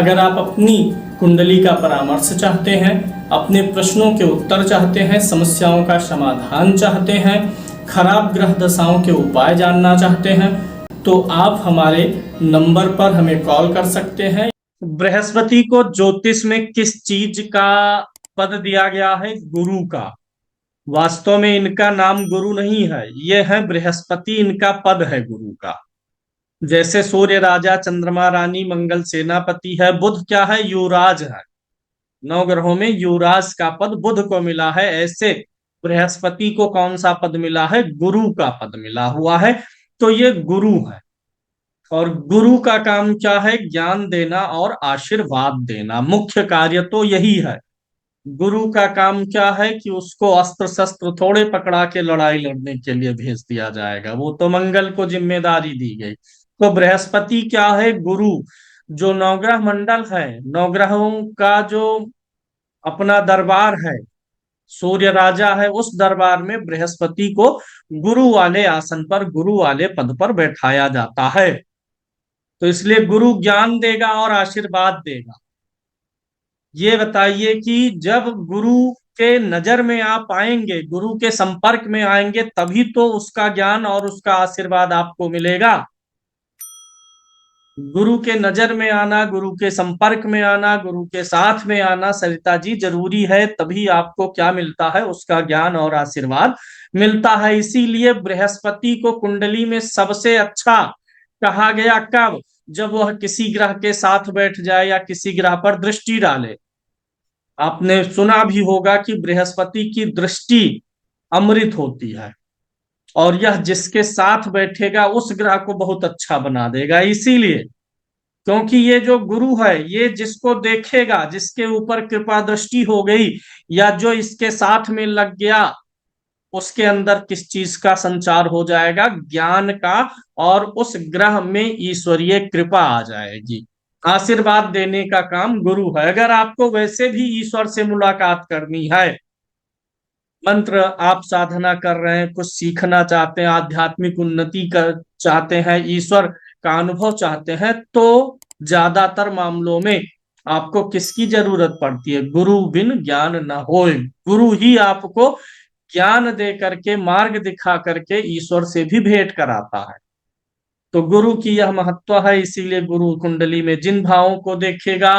अगर आप अपनी कुंडली का परामर्श चाहते हैं, अपने प्रश्नों के उत्तर चाहते हैं, समस्याओं का समाधान चाहते हैं, खराब ग्रह दशाओं के उपाय जानना चाहते हैं, तो आप हमारे नंबर पर हमें कॉल कर सकते हैं। बृहस्पति को ज्योतिष में किस चीज का पद दिया गया है? गुरु का। वास्तव में इनका नाम गुरु नहीं है, ये है बृहस्पति, इनका पद है गुरु का। जैसे सूर्य राजा, चंद्रमा रानी, मंगल सेनापति है, बुध क्या है? युवराज है। 9 ग्रहों में युवराज का पद बुध को मिला है, ऐसे बृहस्पति को कौन सा पद मिला है? गुरु का पद मिला हुआ है। तो ये गुरु है, और गुरु का काम क्या है? ज्ञान देना और आशीर्वाद देना, मुख्य कार्य तो यही है। गुरु का काम क्या है कि उसको अस्त्र शस्त्र थोड़े पकड़ा के लड़ाई लड़ने के लिए भेज दिया जाएगा, वो तो मंगल को जिम्मेदारी दी गई। तो बृहस्पति क्या है? गुरु। जो नवग्रह मंडल है, नवग्रहों का जो अपना दरबार है, सूर्य राजा है, उस दरबार में बृहस्पति को गुरु वाले आसन पर, गुरु वाले पद पर बैठाया जाता है। तो इसलिए गुरु ज्ञान देगा और आशीर्वाद देगा। ये बताइए कि जब गुरु के नजर में आप आएंगे, गुरु के संपर्क में आएंगे, तभी तो उसका ज्ञान और उसका आशीर्वाद आपको मिलेगा। गुरु के नजर में आना, गुरु के संपर्क में आना, गुरु के साथ में आना सरिता जी जरूरी है, तभी आपको क्या मिलता है? उसका ज्ञान और आशीर्वाद मिलता है। इसीलिए बृहस्पति को कुंडली में सबसे अच्छा कहा गया कब? जब वह किसी ग्रह के साथ बैठ जाए या किसी ग्रह पर दृष्टि डाले। आपने सुना भी होगा कि बृहस्पति की दृष्टि अमृत होती है, और यह जिसके साथ बैठेगा उस ग्रह को बहुत अच्छा बना देगा। इसीलिए, क्योंकि ये जो गुरु है, ये जिसको देखेगा, जिसके ऊपर कृपा दृष्टि हो गई, या जो इसके साथ में लग गया, उसके अंदर किस चीज का संचार हो जाएगा? ज्ञान का, और उस ग्रह में ईश्वरीय कृपा आ जाएगी। आशीर्वाद देने का काम गुरु है। अगर आपको वैसे भी ईश्वर से मुलाकात करनी है, मंत्र आप साधना कर रहे हैं, कुछ सीखना चाहते हैं, आध्यात्मिक उन्नति कर चाहते हैं, ईश्वर का अनुभव चाहते हैं, तो ज्यादातर मामलों में आपको किसकी जरूरत पड़ती है? गुरु बिन ज्ञान न होए। गुरु ही आपको ज्ञान दे करके, मार्ग दिखा करके ईश्वर से भी भेंट कराता है। तो गुरु की यह महत्व है। इसीलिए गुरु कुंडली में जिन भावों को देखेगा,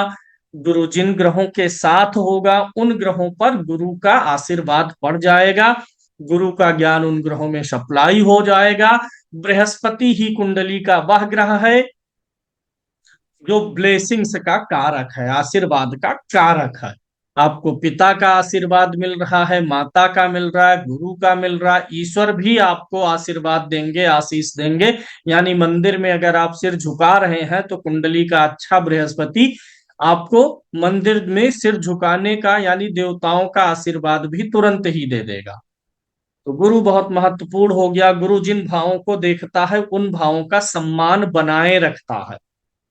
गुरु जिन ग्रहों के साथ होगा, उन ग्रहों पर गुरु का आशीर्वाद पड़ जाएगा, गुरु का ज्ञान उन ग्रहों में सप्लाई हो जाएगा। बृहस्पति ही कुंडली का वह ग्रह है जो ब्लेसिंग्स का कारक है, आशीर्वाद का कारक है। आपको पिता का आशीर्वाद मिल रहा है, माता का मिल रहा है, गुरु का मिल रहा है, ईश्वर भी आपको आशीर्वाद देंगे, आशीष देंगे। यानी मंदिर में अगर आप सिर झुका रहे हैं, तो कुंडली का अच्छा बृहस्पति आपको मंदिर में सिर झुकाने का, यानी देवताओं का आशीर्वाद भी तुरंत ही दे देगा। तो गुरु बहुत महत्वपूर्ण हो गया। गुरु जिन भावों को देखता है, उन भावों का सम्मान बनाए रखता है।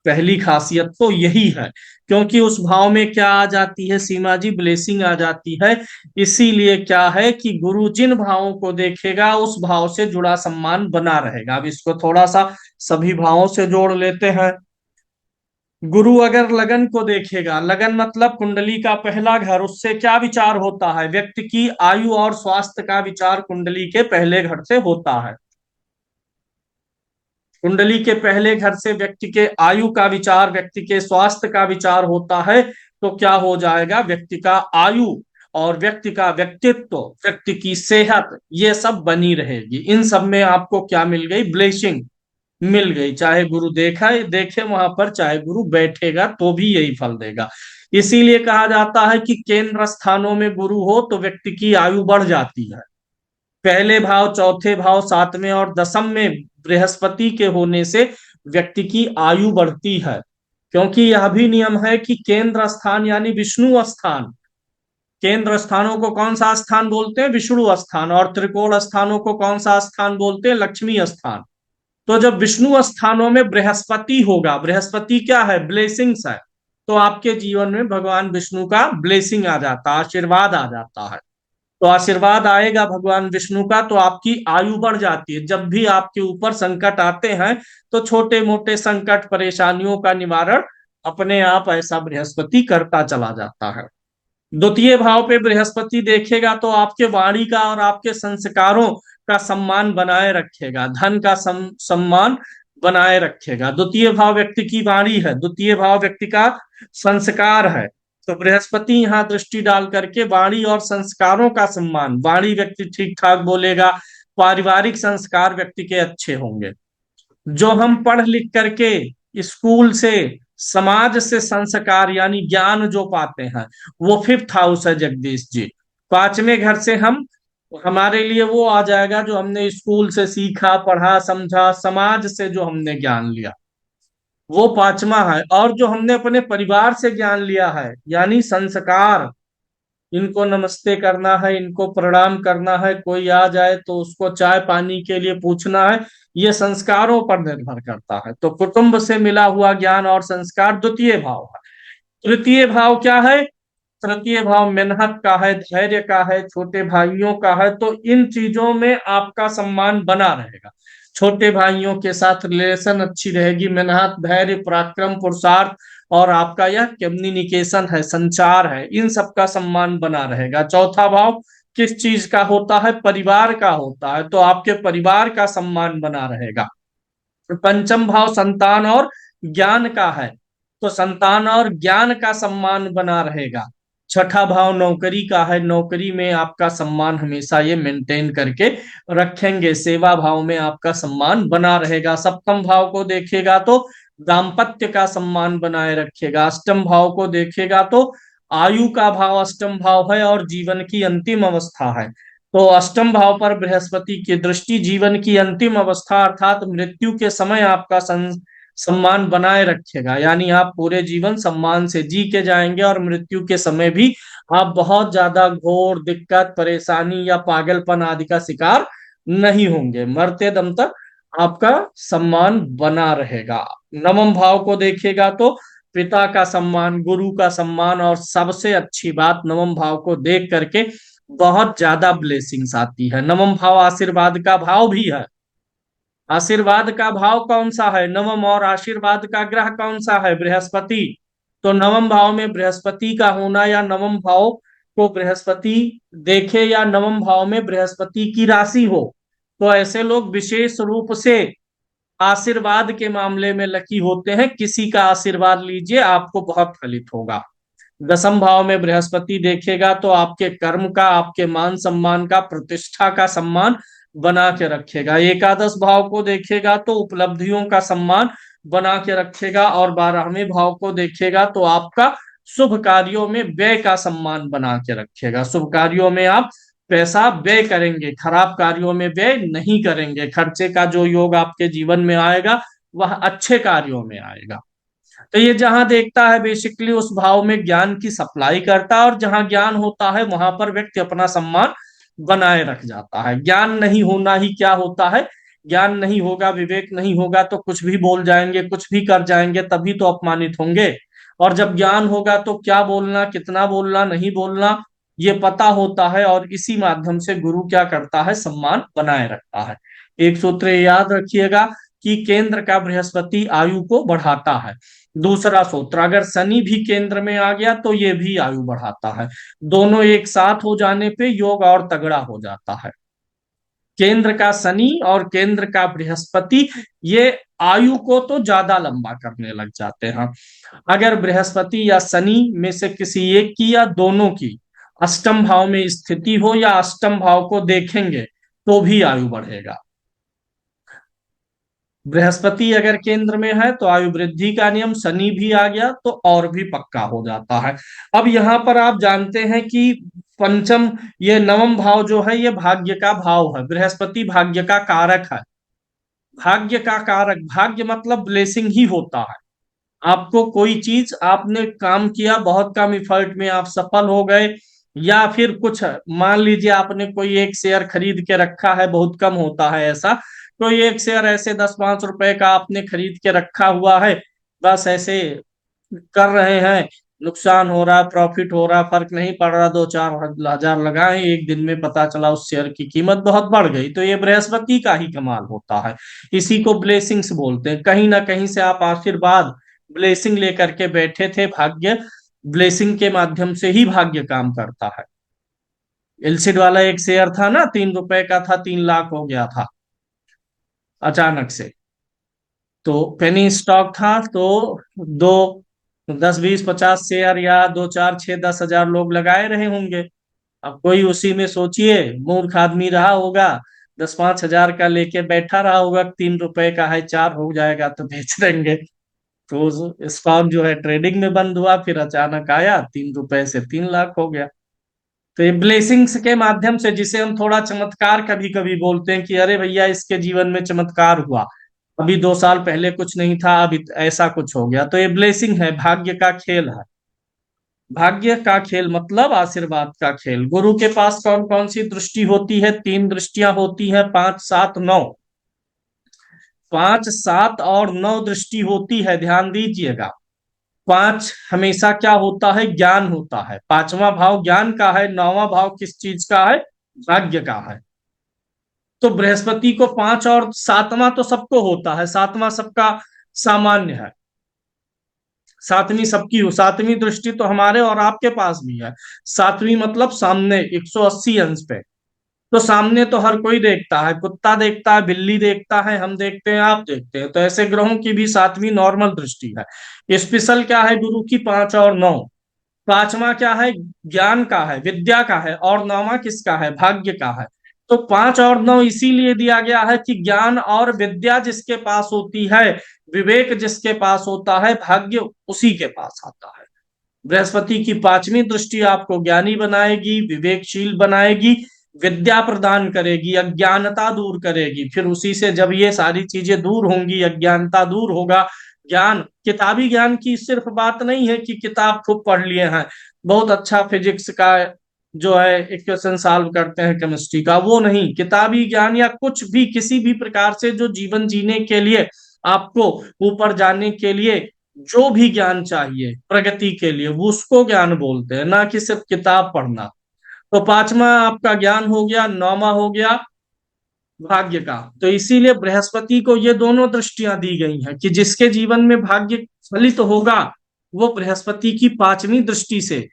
पहली खासियत तो यही है, क्योंकि उस भाव में क्या आ जाती है सीमा जी? ब्लेसिंग आ जाती है। इसीलिए क्या है कि गुरु जिन भावों को देखेगा, उस भाव से जुड़ा सम्मान बना रहेगा। अब इसको थोड़ा सा सभी भावों से जोड़ लेते हैं। गुरु अगर लगन को देखेगा, लगन मतलब कुंडली का पहला घर, उससे क्या विचार होता है? व्यक्ति की आयु और स्वास्थ्य का विचार कुंडली के पहले घर से होता है। कुंडली के पहले घर से व्यक्ति के आयु का विचार, व्यक्ति के स्वास्थ्य का विचार होता है। तो क्या हो जाएगा? व्यक्ति का आयु और व्यक्ति का व्यक्तित्व, व्यक्ति की सेहत, ये सब बनी रहेगी। इन सब में आपको क्या मिल गई? ब्लेसिंग मिल गई। चाहे गुरु देखा देखे वहां पर, चाहे गुरु बैठेगा तो भी यही फल देगा। इसीलिए कहा जाता है कि केंद्र स्थानों में गुरु हो तो व्यक्ति की आयु बढ़ जाती है। पहले भाव, चौथे भाव, सातवें और दसम में बृहस्पति के होने से व्यक्ति की आयु बढ़ती है। क्योंकि यह भी नियम है कि केंद्र स्थान यानी विष्णु स्थान, केंद्र स्थानों को कौन सा स्थान बोलते हैं? विष्णु स्थान। और त्रिकोण स्थानों को कौन सा स्थान बोलते हैं? लक्ष्मी स्थान। तो जब विष्णु स्थानों में बृहस्पति होगा, बृहस्पति क्या है? ब्लेसिंग्स है। तो आपके जीवन में भगवान विष्णु का ब्लेसिंग आ जाता है, आशीर्वाद आ जाता है। तो आशीर्वाद आएगा भगवान विष्णु का, तो आपकी आयु बढ़ जाती है। जब भी आपके ऊपर संकट आते हैं, तो छोटे मोटे संकट परेशानियों का निवारण अपने आप ऐसा बृहस्पति करता चला जाता है। द्वितीय भाव पे बृहस्पति देखेगा तो आपके वाणी का और आपके संस्कारों का सम्मान बनाए रखेगा, धन का सम्मान बनाए रखेगा। द्वितीय भाव व्यक्ति की वाणी है, द्वितीय भाव व्यक्ति का संस्कार है। तो बृहस्पति यहाँ दृष्टि डाल करके वाणी और संस्कारों का सम्मान, वाणी व्यक्ति ठीक ठाक बोलेगा, पारिवारिक संस्कार व्यक्ति के अच्छे होंगे। जो हम पढ़ लिख करके स्कूल से, समाज से संस्कार यानी ज्ञान जो पाते हैं, वो फिफ्थ हाउस है जगदीश जी। पांचवें घर से हम, हमारे लिए वो आ जाएगा जो हमने स्कूल से सीखा, पढ़ा, समझा, समाज से जो हमने ज्ञान लिया, वो पांचवा है। और जो हमने अपने परिवार से ज्ञान लिया है यानी संस्कार, इनको नमस्ते करना है, इनको प्रणाम करना है, कोई आ जाए तो उसको चाय पानी के लिए पूछना है, ये संस्कारों पर निर्भर करता है। तो कुटुंब से मिला हुआ ज्ञान और संस्कार द्वितीय भाव है। तृतीय भाव क्या है? तृतीय भाव मेहनत का है, धैर्य का है, छोटे भाइयों का है। तो इन चीजों में आपका सम्मान बना रहेगा। छोटे भाइयों के साथ रिलेशन अच्छी रहेगी, मेहनत, धैर्य, पराक्रम, पुरुषार्थ और आपका यह कम्युनिकेशन है, संचार है, इन सब का सम्मान बना रहेगा। चौथा भाव किस चीज का होता है? परिवार का होता है, तो आपके परिवार का सम्मान बना रहेगा। पंचम भाव संतान और ज्ञान का है, तो संतान और ज्ञान का सम्मान बना रहेगा। छठा भाव नौकरी का है, नौकरी में आपका सम्मान हमेशा ये मेंटेन करके रखेंगे, सेवा भाव में आपका सम्मान बना रहेगा। सप्तम भाव को देखेगा तो दाम्पत्य का सम्मान बनाए रखेगा। अष्टम भाव को देखेगा तो आयु का भाव अष्टम भाव है और जीवन की अंतिम अवस्था है। तो अष्टम भाव पर बृहस्पति की दृष्टि जीवन की अंतिम अवस्था अर्थात मृत्यु के समय आपका सम्मान बनाए रखेगा, यानी आप पूरे जीवन सम्मान से जी के जाएंगे और मृत्यु के समय भी आप बहुत ज्यादा घोर दिक्कत, परेशानी या पागलपन आदि का शिकार नहीं होंगे। मरते दम तक आपका सम्मान बना रहेगा। नवम भाव को देखेगा तो पिता का सम्मान, गुरु का सम्मान और सबसे अच्छी बात नवम भाव को देख करके बहुत ज्यादा ब्लेसिंग्स आती है। नवम भाव आशीर्वाद का भाव भी है। आशीर्वाद का भाव कौन सा है? नवम। और आशीर्वाद का ग्रह कौन सा है? बृहस्पति। तो नवम भाव में बृहस्पति का होना या नवम भाव को बृहस्पति देखे या नवम भाव में बृहस्पति की राशि हो, तो ऐसे लोग विशेष रूप से आशीर्वाद के मामले में लकी होते हैं। किसी का आशीर्वाद लीजिए, आपको बहुत फलित होगा। दसम भाव में बृहस्पति देखेगा तो आपके कर्म का, आपके मान सम्मान का, प्रतिष्ठा का सम्मान बना के रखेगा। एकादश भाव को देखेगा तो उपलब्धियों का सम्मान बना के रखेगा। और 12वें भाव को देखेगा तो आपका शुभ कार्यों में व्यय का सम्मान बना के रखेगा। शुभ कार्यों में आप पैसा व्यय करेंगे, खराब कार्यों में व्यय नहीं करेंगे। खर्चे का जो योग आपके जीवन में आएगा वह अच्छे कार्यों में आएगा। तो ये जहां देखता है बेसिकली उस भाव में ज्ञान की सप्लाई करता है, और जहां ज्ञान होता है वहां पर व्यक्ति अपना सम्मान बनाए रख जाता है। ज्ञान नहीं होना ही क्या होता है? ज्ञान नहीं होगा, विवेक नहीं होगा तो कुछ भी बोल जाएंगे, कुछ भी कर जाएंगे, तभी तो अपमानित होंगे। और जब ज्ञान होगा तो क्या बोलना, कितना बोलना, नहीं बोलना, ये पता होता है। और इसी माध्यम से गुरु क्या करता है? सम्मान बनाए रखता है। एक सूत्र याद रखिएगा कि केंद्र का बृहस्पति आयु को बढ़ाता है। दूसरा सूत्र, अगर शनि भी केंद्र में आ गया तो ये भी आयु बढ़ाता है। दोनों एक साथ हो जाने पे योग और तगड़ा हो जाता है। केंद्र का शनि और केंद्र का बृहस्पति ये आयु को तो ज्यादा लंबा करने लग जाते हैं। अगर बृहस्पति या शनि में से किसी एक की या दोनों की अष्टम भाव में स्थिति हो या अष्टम भाव को देखेंगे तो भी आयु बढ़ेगा। बृहस्पति अगर केंद्र में है तो आयु वृद्धि का नियम, शनि भी आ गया तो और भी पक्का हो जाता है। अब यहाँ पर आप जानते हैं कि पंचम, ये नवम भाव जो है ये भाग्य का भाव है। बृहस्पति भाग्य का कारक है। भाग्य का कारक, भाग्य मतलब ब्लेसिंग ही होता है। आपको कोई चीज, आपने काम किया, बहुत कम इफर्ट में आप सफल हो गए, या फिर कुछ मान लीजिए आपने कोई एक शेयर खरीद के रखा है, बहुत कम होता है ऐसा, कोई एक शेयर ऐसे 10-5 रुपए का आपने खरीद के रखा हुआ है, बस ऐसे कर रहे हैं, नुकसान हो रहा, प्रॉफिट हो रहा, फर्क नहीं पड़ रहा, 2-4 हजार लगाए, एक दिन में पता चला उस शेयर की कीमत बहुत बढ़ गई, तो ये बृहस्पति का ही कमाल होता है। इसी को ब्लेसिंग्स बोलते हैं। कहीं ना कहीं से आप आशीर्वाद ब्लेसिंग लेकर के बैठे थे। भाग्य ब्लेसिंग के माध्यम से ही भाग्य काम करता है। एलसिड वाला एक शेयर था ना, 3 रुपए का था, 3 लाख हो गया था अचानक से। तो पेनी स्टॉक था, तो दो 10 20 50 शेयर या 2 4 6 10 हजार लोग लगाए रहे होंगे। अब कोई उसी में सोचिए मूर्ख आदमी रहा होगा, 10 5 हजार का लेके बैठा रहा होगा, 3 रुपए का है, 4 हो जाएगा तो बेच देंगे। तो स्टॉक जो है ट्रेडिंग में बंद हुआ, फिर अचानक आया, 3 रुपए से 3 लाख हो गया। तो ये ब्लेसिंग्स के माध्यम से, जिसे हम थोड़ा चमत्कार कभी कभी बोलते हैं कि अरे भैया इसके जीवन में चमत्कार हुआ, अभी 2 साल पहले कुछ नहीं था, अब ऐसा कुछ हो गया, तो ये ब्लेसिंग है, भाग्य का खेल है। भाग्य का खेल मतलब आशीर्वाद का खेल। गुरु के पास कौन कौन सी दृष्टि होती है? 3 दृष्टियां होती है, 5 7 9। 5 7 और 9 दृष्टि होती है, ध्यान दीजिएगा। 5 हमेशा क्या होता है? ज्ञान होता है। 5वां भाव ज्ञान का है, 9वां भाव किस चीज का है? भाग्य का है। तो बृहस्पति को 5 और 7वां तो सबको होता है, 7वां सबका सामान्य है। 7वीं सबकी हो, 7वीं दृष्टि तो हमारे और आपके पास भी है। 7वीं मतलब सामने 180 अंश पे। तो सामने तो हर कोई देखता है, कुत्ता देखता है, बिल्ली देखता है, हम देखते हैं, आप देखते हैं। तो ऐसे ग्रहों की भी 7वीं नॉर्मल दृष्टि है। स्पेशल क्या है गुरु की? 5 और 9। 5वां क्या है? ज्ञान का है, विद्या का है, और 9वां किसका है? भाग्य का है। तो 5 और 9 इसीलिए दिया गया है कि ज्ञान और विद्या जिसके पास होती है, विवेक जिसके पास होता है, भाग्य उसी के पास आता है। बृहस्पति की 5वीं दृष्टि आपको ज्ञानी बनाएगी, विवेकशील बनाएगी, विद्या प्रदान करेगी, अज्ञानता दूर करेगी। फिर उसी से जब ये सारी चीजें दूर होंगी, अज्ञानता दूर होगा, ज्ञान, किताबी ज्ञान की सिर्फ बात नहीं है कि किताब खूब पढ़ लिए हैं, बहुत अच्छा फिजिक्स का जो है इक्वेशन सॉल्व करते हैं, केमिस्ट्री का, वो नहीं। किताबी ज्ञान या कुछ भी, किसी भी प्रकार से जो जीवन जीने के लिए, आपको ऊपर जाने के लिए जो भी ज्ञान चाहिए प्रगति के लिए, वो उसको ज्ञान बोलते हैं, ना कि सिर्फ किताब पढ़ना। तो 5वां आपका ज्ञान हो गया, 9वां हो गया भाग्य का। तो इसीलिए बृहस्पति को ये दोनों दृष्टियां दी गई हैं कि जिसके जीवन में भाग्य फलित होगा, वो बृहस्पति की 5वीं दृष्टि से।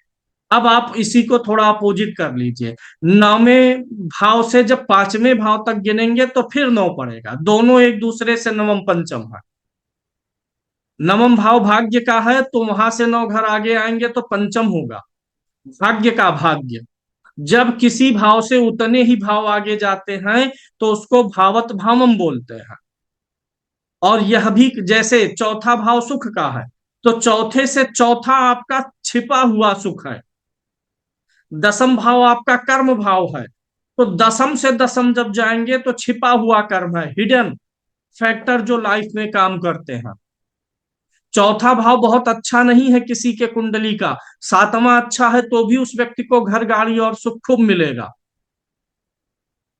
अब आप इसी को थोड़ा अपोजिट कर लीजिए। 9वें भाव से जब 5वें भाव तक गिनेंगे तो फिर 9 पड़ेगा, दोनों एक दूसरे से नवम पंचम है। 9वां भाव भाग्य का है, तो वहां से 9 घर आगे आएंगे तो पंचम होगा भाग्य का। भाग्य जब किसी भाव से उतने ही भाव आगे जाते हैं तो उसको भावत भावम बोलते हैं। और यह भी जैसे चौथा भाव सुख का है, तो चौथे से चौथा आपका छिपा हुआ सुख है। 10वां भाव आपका कर्म भाव है, तो 10वां से 10वां जब जाएंगे तो छिपा हुआ कर्म है, हिडन फैक्टर जो लाइफ में काम करते हैं। चौथा भाव बहुत अच्छा नहीं है किसी के कुंडली का, 7वां अच्छा है तो भी उस व्यक्ति को घर गाड़ी और सुख खूब मिलेगा।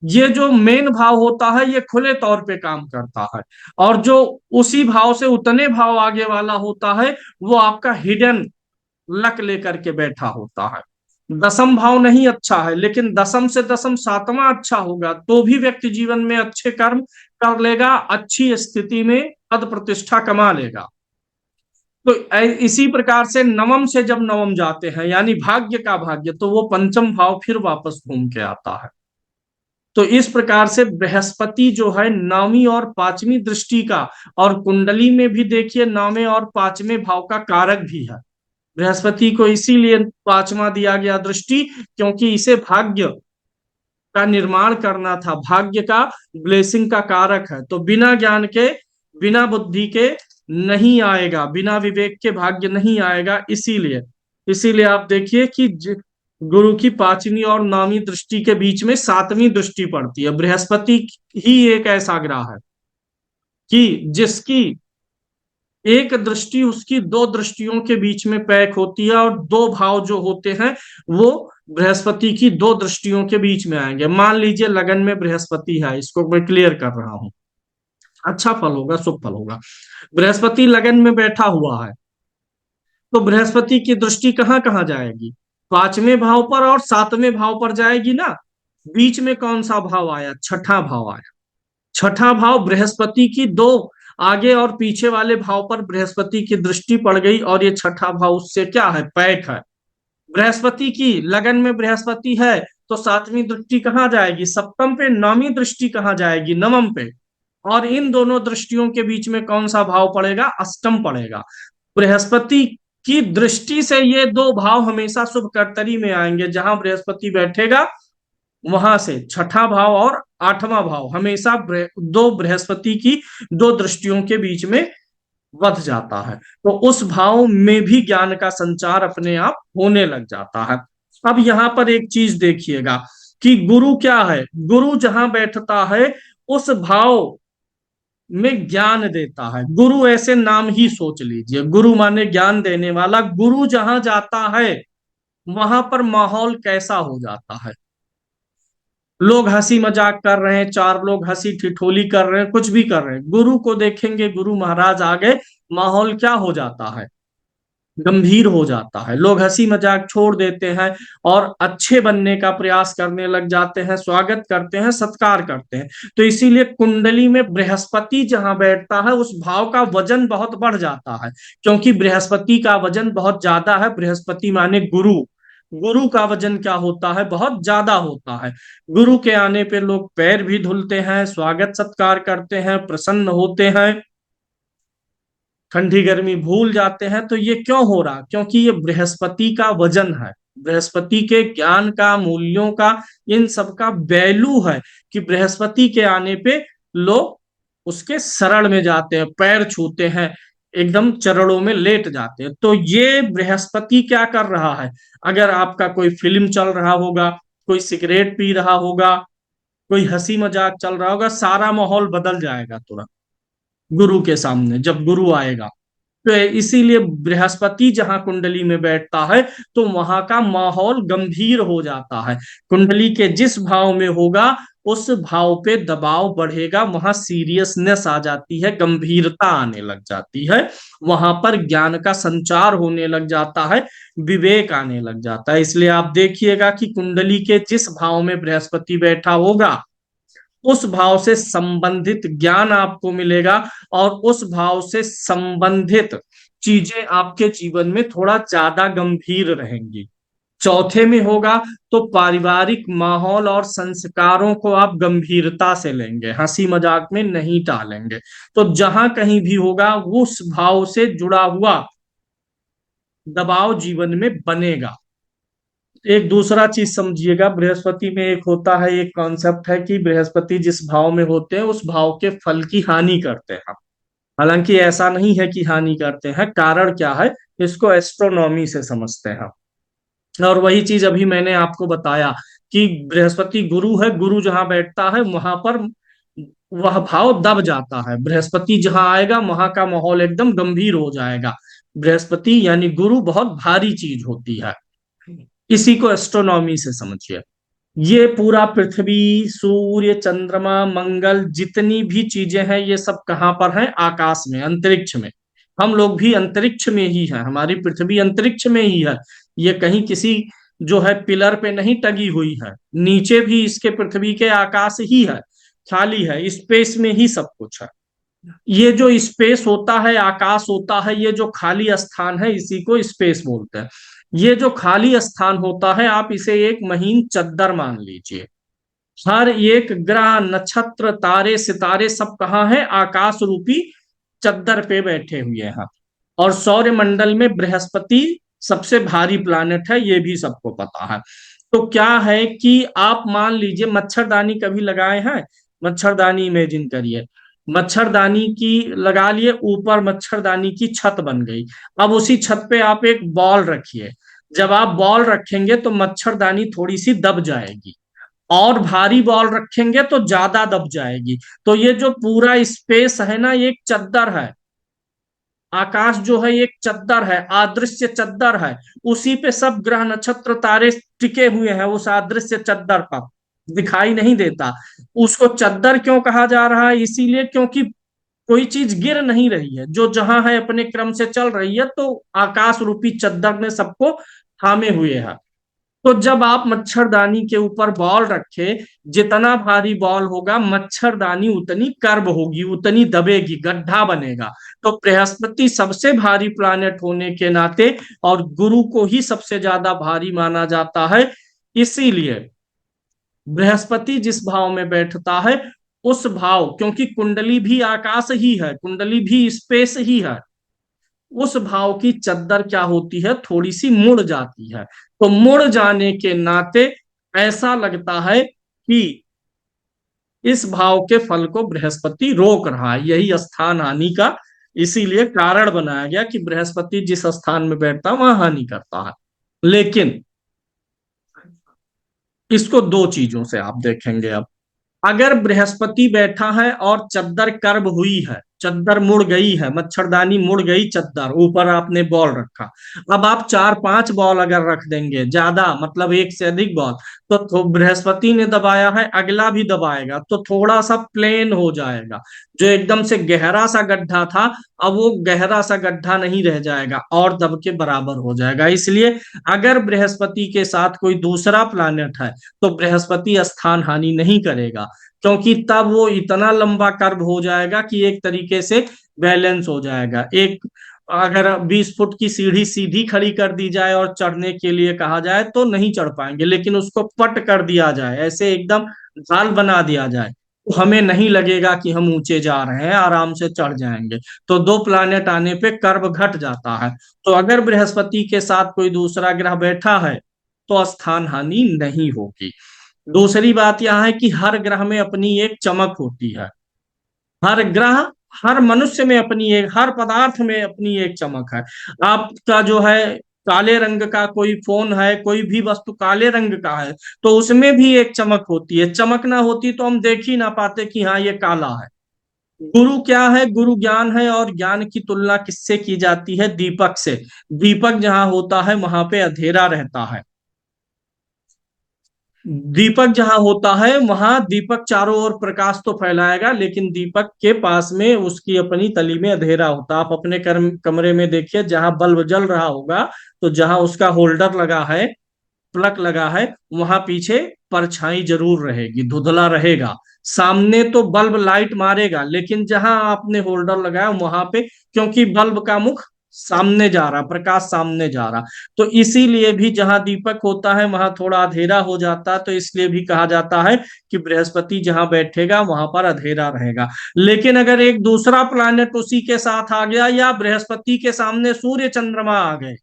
ये जो मेन भाव होता है ये खुले तौर पे काम करता है, और जो उसी भाव से उतने भाव आगे वाला होता है वो आपका हिडन लक लेकर के बैठा होता है। 10वां भाव नहीं अच्छा है, लेकिन 10वां से 10वां 7वां अच्छा होगा तो भी व्यक्ति जीवन में अच्छे कर्म कर लेगा, अच्छी स्थिति में पद प्रतिष्ठा कमा लेगा। तो इसी प्रकार से नवम से जब नवम जाते हैं, यानी भाग्य का भाग्य, तो वो पंचम भाव फिर वापस घूम के आता है। तो इस प्रकार से बृहस्पति जो है 9वीं और 5वीं दृष्टि का, और कुंडली में भी देखिए 9वें और 5वें भाव का कारक भी है। बृहस्पति को इसीलिए 5वां दिया गया दृष्टि, क्योंकि इसे भाग्य का निर्माण करना था, भाग्य का ब्लेसिंग का कारक है। तो बिना ज्ञान के, बिना बुद्धि के नहीं आएगा, बिना विवेक के भाग्य नहीं आएगा। इसीलिए इसीलिए आप देखिए कि गुरु की 5वीं और 9वीं दृष्टि के बीच में 7वीं दृष्टि पड़ती है। बृहस्पति ही एक ऐसा ग्रह है कि जिसकी एक दृष्टि उसकी 2 दृष्टियों के बीच में पैक होती है, और 2 भाव जो होते हैं वो बृहस्पति की 2 दृष्टियों के बीच में आएंगे। मान लीजिए लगन में बृहस्पति है, इसको मैं क्लियर कर रहा हूं, अच्छा फल होगा, शुभ फल होगा। बृहस्पति लगन में बैठा हुआ है, तो बृहस्पति की दृष्टि कहाँ कहाँ जाएगी? 5वें भाव पर और 7वें भाव पर जाएगी ना। बीच में कौन सा भाव आया? छठा भाव आया। छठा भाव बृहस्पति की 2 आगे और पीछे वाले भाव पर बृहस्पति की दृष्टि पड़ गई और ये छठा भाव उससे क्या है, पैक है। बृहस्पति की लगन में बृहस्पति है तो सातवीं दृष्टि कहाँ जाएगी, सप्तम पे। नौवीं दृष्टि कहाँ जाएगी, नवम पे। और इन दोनों दृष्टियों के बीच में कौन सा भाव पड़ेगा, अष्टम पड़ेगा। बृहस्पति की दृष्टि से ये दो भाव हमेशा शुभ कर्तरी में आएंगे। जहां बृहस्पति बैठेगा वहां से छठा भाव और आठवां भाव हमेशा दो बृहस्पति की दो दृष्टियों के बीच में बध जाता है। तो उस भाव में भी ज्ञान का संचार अपने आप होने लग जाता है। अब यहां पर एक चीज देखिएगा कि गुरु क्या है, गुरु जहां बैठता है उस भाव में ज्ञान देता है। गुरु ऐसे नाम ही सोच लीजिए, गुरु माने ज्ञान देने वाला। गुरु जहां जाता है वहां पर माहौल कैसा हो जाता है, लोग हंसी मजाक कर रहे हैं, चार लोग हंसी ठिठोली कर रहे हैं, कुछ भी कर रहे हैं, गुरु को देखेंगे, गुरु महाराज आ गए, माहौल क्या हो जाता है, गंभीर हो जाता है। लोग हंसी मजाक छोड़ देते हैं और अच्छे बनने का प्रयास करने लग जाते हैं, स्वागत करते हैं, सत्कार करते हैं। तो इसीलिए कुंडली में बृहस्पति जहां बैठता है उस भाव का वजन बहुत बढ़ जाता है, क्योंकि बृहस्पति का वजन बहुत ज्यादा है। बृहस्पति माने गुरु, गुरु का वजन क्या होता है, बहुत ज्यादा होता है। गुरु के आने पे लोग पैर भी धुलते हैं, स्वागत सत्कार करते हैं, प्रसन्न होते हैं, ठंडी गर्मी भूल जाते हैं। तो ये क्यों हो रहा, क्योंकि ये बृहस्पति का वजन है, बृहस्पति के ज्ञान का, मूल्यों का, इन सब का वैल्यू है कि बृहस्पति के आने पे लोग उसके शरण में जाते हैं, पैर छूते हैं, एकदम चरणों में लेट जाते हैं। तो ये बृहस्पति क्या कर रहा है, अगर आपका कोई फिल्म चल रहा होगा, कोई सिगरेट पी रहा होगा, कोई हंसी मजाक चल रहा होगा, सारा माहौल बदल जाएगा तुरंत गुरु के सामने जब गुरु आएगा। तो इसीलिए बृहस्पति जहां कुंडली में बैठता है तो वहां का माहौल गंभीर हो जाता है। कुंडली के जिस भाव में होगा उस भाव पे दबाव बढ़ेगा, वहां सीरियसनेस आ जाती है, गंभीरता आने लग जाती है, वहां पर ज्ञान का संचार होने लग जाता है, विवेक आने लग जाता है। इसलिए आप देखिएगा कि कुंडली के जिस भाव में बृहस्पति बैठा होगा उस भाव से संबंधित ज्ञान आपको मिलेगा और उस भाव से संबंधित चीजें आपके जीवन में थोड़ा ज्यादा गंभीर रहेंगी। चौथे में होगा तो पारिवारिक माहौल और संस्कारों को आप गंभीरता से लेंगे, हंसी मजाक में नहीं टालेंगे। तो जहां कहीं भी होगा उस भाव से जुड़ा हुआ दबाव जीवन में बनेगा। एक दूसरा चीज समझिएगा, बृहस्पति में एक होता है, एक कॉन्सेप्ट है कि बृहस्पति जिस भाव में होते हैं उस भाव के फल की हानि करते हैं। हालांकि ऐसा नहीं है कि हानि करते हैं, कारण क्या है इसको एस्ट्रोनॉमी से समझते हैं। और वही चीज अभी मैंने आपको बताया कि बृहस्पति गुरु है, गुरु जहां बैठता है वहां पर वह भाव दब जाता है। बृहस्पति जहां आएगा वहां का माहौल एकदम गंभीर हो जाएगा। बृहस्पति यानी गुरु बहुत भारी चीज होती है, इसी को एस्ट्रोनॉमी से समझिए। ये पूरा पृथ्वी, सूर्य, चंद्रमा, मंगल, जितनी भी चीजें हैं ये सब कहाँ पर हैं, आकाश में, अंतरिक्ष में। हम लोग भी अंतरिक्ष में ही हैं, हमारी पृथ्वी अंतरिक्ष में ही है। ये कहीं किसी जो है पिलर पे नहीं टंगी हुई है, नीचे भी इसके पृथ्वी के आकाश ही है, खाली है, स्पेस में ही सब कुछ है। ये जो स्पेस होता है, आकाश होता है, ये जो खाली स्थान है इसी को स्पेस बोलते हैं। ये जो खाली स्थान होता है आप इसे एक महीन चद्दर मान लीजिए। हर एक ग्रह, नक्षत्र, तारे, सितारे सब कहाँ है, आकाश रूपी चद्दर पे बैठे हुए हैं। और सौर मंडल में बृहस्पति सबसे भारी प्लैनेट है, ये भी सबको पता है। तो क्या है कि आप मान लीजिए मच्छरदानी कभी लगाए हैं, मच्छरदानी इमेजिन करिए, मच्छरदानी की लगा लिए, ऊपर मच्छरदानी की छत बन गई। अब उसी छत पे आप एक बॉल रखिए, जब आप बॉल रखेंगे तो मच्छरदानी थोड़ी सी दब जाएगी, और भारी बॉल रखेंगे तो ज्यादा दब जाएगी। तो ये जो पूरा स्पेस है ना, ये एक चद्दर है, आकाश जो है एक चद्दर है, अदृश्य चद्दर है, उसी पे सब ग्रह, नक्षत्र, तारे टिके हुए हैं, उस अदृश्य चद्दर पर दिखाई नहीं देता। उसको चद्दर क्यों कहा जा रहा है, इसीलिए क्योंकि कोई चीज गिर नहीं रही है, जो जहां है अपने क्रम से चल रही है। तो आकाश रूपी चद्दर ने सबको थामे हुए है। तो जब आप मच्छरदानी के ऊपर बॉल रखे, जितना भारी बॉल होगा मच्छरदानी उतनी कर्व होगी, उतनी दबेगी, गड्ढा बनेगा। तो बृहस्पति सबसे भारी प्लैनेट होने के नाते और गुरु को ही सबसे ज्यादा भारी माना जाता है, इसीलिए बृहस्पति जिस भाव में बैठता है उस भाव, क्योंकि कुंडली भी आकाश ही है, कुंडली भी स्पेस ही है, उस भाव की चद्दर क्या होती है, थोड़ी सी मुड़ जाती है। तो मुड़ जाने के नाते ऐसा लगता है कि इस भाव के फल को बृहस्पति रोक रहा है, यही स्थान हानि का इसीलिए कारण बनाया गया कि बृहस्पति जिस स्थान में बैठता है वहां हानि करता है। लेकिन इसको दो चीजों से आप देखेंगे। अब अगर बृहस्पति बैठा है और चद्दर कर्व हुई है, चद्दर मुड़ गई है, मच्छरदानी मुड़ गई, चद्दर ऊपर आपने बॉल रखा, अब आप चार पांच बॉल अगर रख देंगे ज्यादा, मतलब एक से अधिक बॉल, तो बृहस्पति ने दबाया है, अगला भी दबाएगा, तो थोड़ा सा प्लेन हो जाएगा। जो एकदम से गहरा सा गड्ढा था, अब वो गहरा सा गड्ढा नहीं रह जाएगा और दब के बराबर हो जाएगा। इसलिए अगर बृहस्पति के साथ कोई दूसरा प्लैनेट है तो बृहस्पति स्थान हानि नहीं करेगा, क्योंकि तब वो इतना लंबा कर्व हो जाएगा कि एक तरीके से बैलेंस हो जाएगा। एक अगर 20 फुट की सीढ़ी सीधी खड़ी कर दी जाए और चढ़ने के लिए कहा जाए तो नहीं चढ़ पाएंगे, लेकिन उसको पट कर दिया जाए, ऐसे एकदम ढाल बना दिया जाए, तो हमें नहीं लगेगा कि हम ऊंचे जा रहे हैं, आराम से चढ़ जाएंगे। तो दो प्लानेट आने पे कर्व घट जाता है। तो अगर बृहस्पति के साथ कोई दूसरा ग्रह बैठा है तो स्थान हानि नहीं होगी। दूसरी बात यह है कि हर ग्रह में अपनी एक चमक होती है, हर ग्रह, हर मनुष्य में अपनी एक, हर पदार्थ में अपनी एक चमक है। आपका जो है काले रंग का कोई फोन है, कोई भी वस्तु काले रंग का है, तो उसमें भी एक चमक होती है। चमक ना होती तो हम देख ही ना पाते कि हाँ ये काला है। गुरु क्या है, गुरु ज्ञान है, और ज्ञान की तुलना किससे की जाती है, दीपक से। दीपक जहां होता है वहां पे अंधेरा रहता है, दीपक जहां होता है वहां दीपक चारों ओर प्रकाश तो फैलाएगा, लेकिन दीपक के पास में उसकी अपनी तली में अंधेरा होता है। आप अपने कमरे में देखिए, जहां बल्ब जल रहा होगा तो जहां उसका होल्डर लगा है, प्लग लगा है, वहां पीछे परछाई जरूर रहेगी, धुंधला रहेगा। सामने तो बल्ब लाइट मारेगा, लेकिन जहां आपने होल्डर लगाया वहां पे, क्योंकि बल्ब का मुख सामने जा रहा, प्रकाश सामने जा रहा, तो इसीलिए भी जहां दीपक होता है वहां थोड़ा अंधेरा हो जाता है। तो इसलिए भी कहा जाता है कि बृहस्पति जहां बैठेगा वहां पर अंधेरा रहेगा। लेकिन अगर एक दूसरा प्लैनेट उसी के साथ आ गया, या बृहस्पति के सामने सूर्य चंद्रमा आ गए,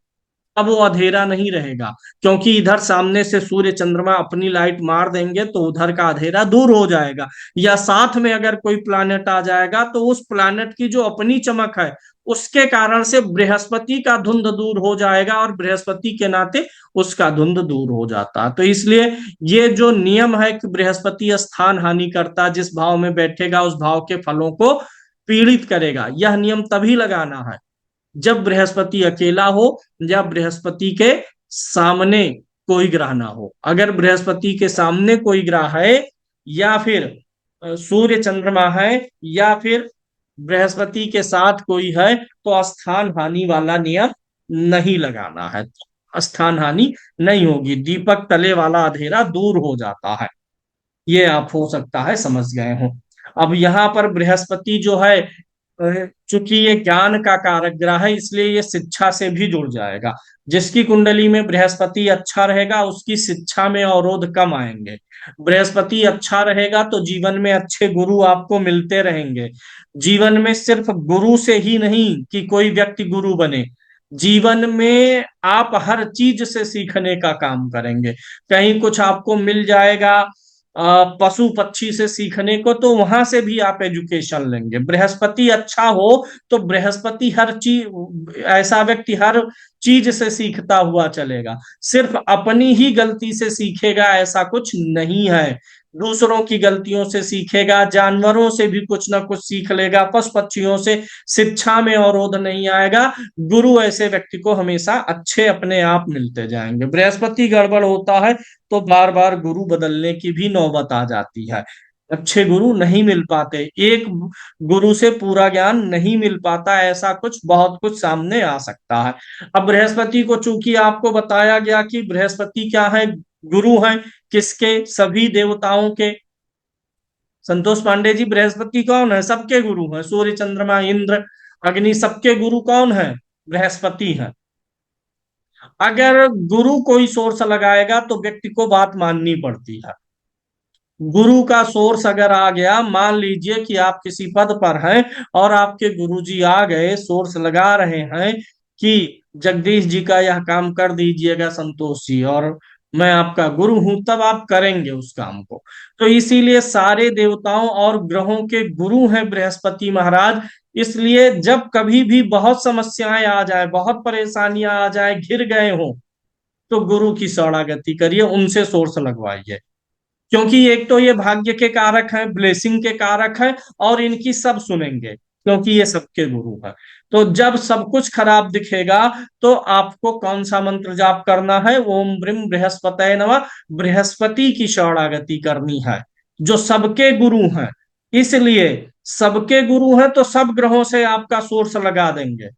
अब वो अंधेरा नहीं रहेगा, क्योंकि इधर सामने से सूर्य चंद्रमा अपनी लाइट मार देंगे तो उधर का अंधेरा दूर हो जाएगा। या साथ में अगर कोई प्लैनेट आ जाएगा तो उस प्लैनेट की जो अपनी चमक है उसके कारण से बृहस्पति का धुंध दूर हो जाएगा, और बृहस्पति के नाते उसका धुंध दूर हो जाता है। तो इसलिए ये जो नियम है कि बृहस्पति स्थान हानि करता, जिस भाव में बैठेगा उस भाव के फलों को पीड़ित करेगा, यह नियम तभी लगाना है जब बृहस्पति अकेला हो या बृहस्पति के सामने कोई ग्रह ना हो। अगर बृहस्पति के सामने कोई ग्रह है, या फिर सूर्य चंद्रमा है, या फिर बृहस्पति के साथ कोई है, तो स्थान हानि वाला नियम नहीं लगाना है, स्थान हानि नहीं होगी, दीपक तले वाला अंधेरा दूर हो जाता है। ये आप हो सकता है समझ गए हो। अब यहाँ पर बृहस्पति जो है, चूंकि ये ज्ञान का कारक ग्रह है, इसलिए ये शिक्षा से भी जुड़ जाएगा। जिसकी कुंडली में बृहस्पति अच्छा रहेगा उसकी शिक्षा में अवरोध कम आएंगे। बृहस्पति अच्छा रहेगा तो जीवन में अच्छे गुरु आपको मिलते रहेंगे। जीवन में सिर्फ गुरु से ही नहीं कि कोई व्यक्ति गुरु बने, जीवन में आप हर चीज से सीखने का काम करेंगे। कहीं कुछ आपको मिल जाएगा पशु पक्षी से सीखने को, तो वहां से भी आप एजुकेशन लेंगे। बृहस्पति अच्छा हो तो बृहस्पति हर चीज, ऐसा व्यक्ति हर चीज से सीखता हुआ चलेगा, सिर्फ अपनी ही गलती से सीखेगा ऐसा कुछ नहीं है। दूसरों की गलतियों से सीखेगा, जानवरों से भी कुछ ना कुछ सीख लेगा, पशु पक्षियों से। शिक्षा में अवरोध नहीं आएगा। गुरु ऐसे व्यक्ति को हमेशा अच्छे अपने आप मिलते जाएंगे। बृहस्पति गड़बड़ होता है तो बार बार गुरु बदलने की भी नौबत आ जाती है। अच्छे गुरु नहीं मिल पाते, एक गुरु से पूरा ज्ञान नहीं मिल पाता, ऐसा कुछ बहुत कुछ सामने आ सकता है। अब बृहस्पति को चूंकि आपको बताया गया कि बृहस्पति क्या है, गुरु हैं, किसके, सभी देवताओं के। संतोष पांडे जी, बृहस्पति कौन है? सबके गुरु हैं, सूर्य चंद्रमा इंद्र अग्नि, सबके गुरु कौन है? बृहस्पति है। अगर गुरु कोई सोर्स लगाएगा तो व्यक्ति को बात माननी पड़ती है। गुरु का सोर्स अगर आ गया, मान लीजिए कि आप किसी पद पर हैं और आपके गुरुजी आ गए, सोर्स लगा रहे हैं कि जगदीश जी का यह काम कर दीजिएगा संतोष जी, और मैं आपका गुरु हूं, तब आप करेंगे उस काम को। तो इसीलिए सारे देवताओं और ग्रहों के गुरु हैं बृहस्पति महाराज। इसलिए जब कभी भी बहुत समस्याएं आ जाए, बहुत परेशानियां आ जाए, घिर गए हो, तो गुरु की शरणागति करिए, उनसे सोर्स लगवाइए। क्योंकि एक तो ये भाग्य के कारक हैं, ब्लेसिंग के कारक हैं, और इनकी सब सुनेंगे क्योंकि ये सबके गुरु हैं। तो जब सब कुछ खराब दिखेगा, तो आपको कौन सा मंत्र जाप करना है? ओम ब्रीम बृहस्पतये नमः। बृहस्पति की शरणागति करनी है, जो सबके गुरु हैं। इसलिए सबके गुरु हैं तो सब ग्रहों से आपका सोर्स लगा देंगे।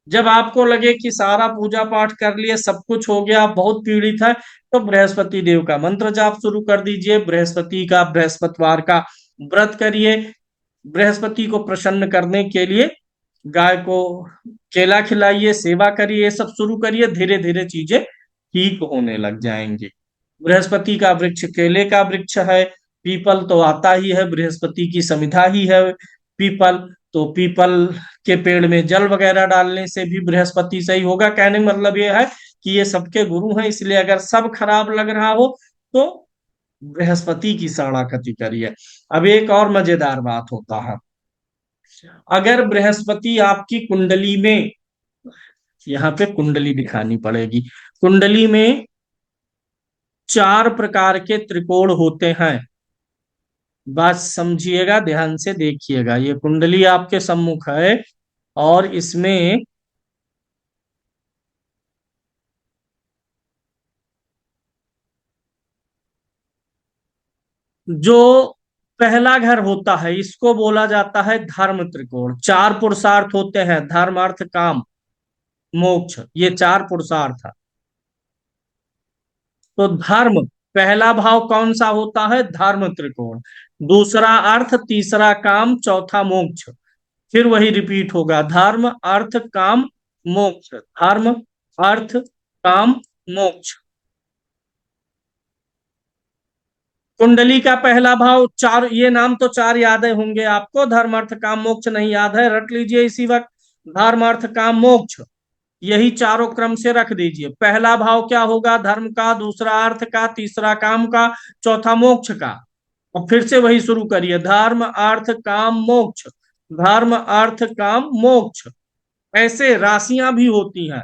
जब आपको लगे कि सारा पूजा पाठ कर लिए, सब कुछ हो गया, आप बहुत पीड़ित है, तो बृहस्पति देव का मंत्र जाप शुरू कर दीजिए, बृहस्पति का बृहस्पतिवार का व्रत करिए। बृहस्पति को प्रसन्न करने के लिए गाय को केला खिलाइए, सेवा करिए, ये सब शुरू करिए, धीरे धीरे चीजें ठीक होने लग जाएंगी। बृहस्पति का वृक्ष केले का वृक्ष है, पीपल तो आता ही है, बृहस्पति की समिधा ही है पीपल। तो पीपल के पेड़ में जल वगैरह डालने से भी बृहस्पति सही होगा। कहने का मतलब ये है कि ये सबके गुरु हैं, इसलिए अगर सब खराब लग रहा हो तो बृहस्पति की शरणागति करिए। अब एक और मजेदार बात होता है, अगर बृहस्पति आपकी कुंडली में, यहाँ पे कुंडली दिखानी पड़ेगी, कुंडली में 4 प्रकार के त्रिकोण होते हैं। बात समझिएगा, ध्यान से देखिएगा, ये कुंडली आपके सम्मुख है और इसमें जो पहला घर होता है इसको बोला जाता है धर्म त्रिकोण। 4 पुरुषार्थ होते हैं, धर्म अर्थ काम मोक्ष, ये 4 पुरुषार्थ है। तो धर्म, पहला भाव कौन सा होता है? धर्म त्रिकोण। दूसरा अर्थ, तीसरा काम, चौथा मोक्ष। फिर वही रिपीट होगा, धर्म अर्थ काम मोक्ष, धर्म अर्थ काम मोक्ष। कुंडली का पहला भाव, चार, ये नाम तो 4 याद होंगे आपको, धर्म अर्थ काम मोक्ष नहीं याद है, रट लीजिए इसी वक्त, धर्म अर्थ काम मोक्ष, यही चारों क्रम से रख दीजिए। पहला भाव क्या होगा? धर्म का, दूसरा अर्थ का, तीसरा काम का, चौथा मोक्ष का। और फिर से वही शुरू करिए, धर्म अर्थ काम मोक्ष, धर्म अर्थ काम मोक्ष। ऐसे राशियां भी होती हैं।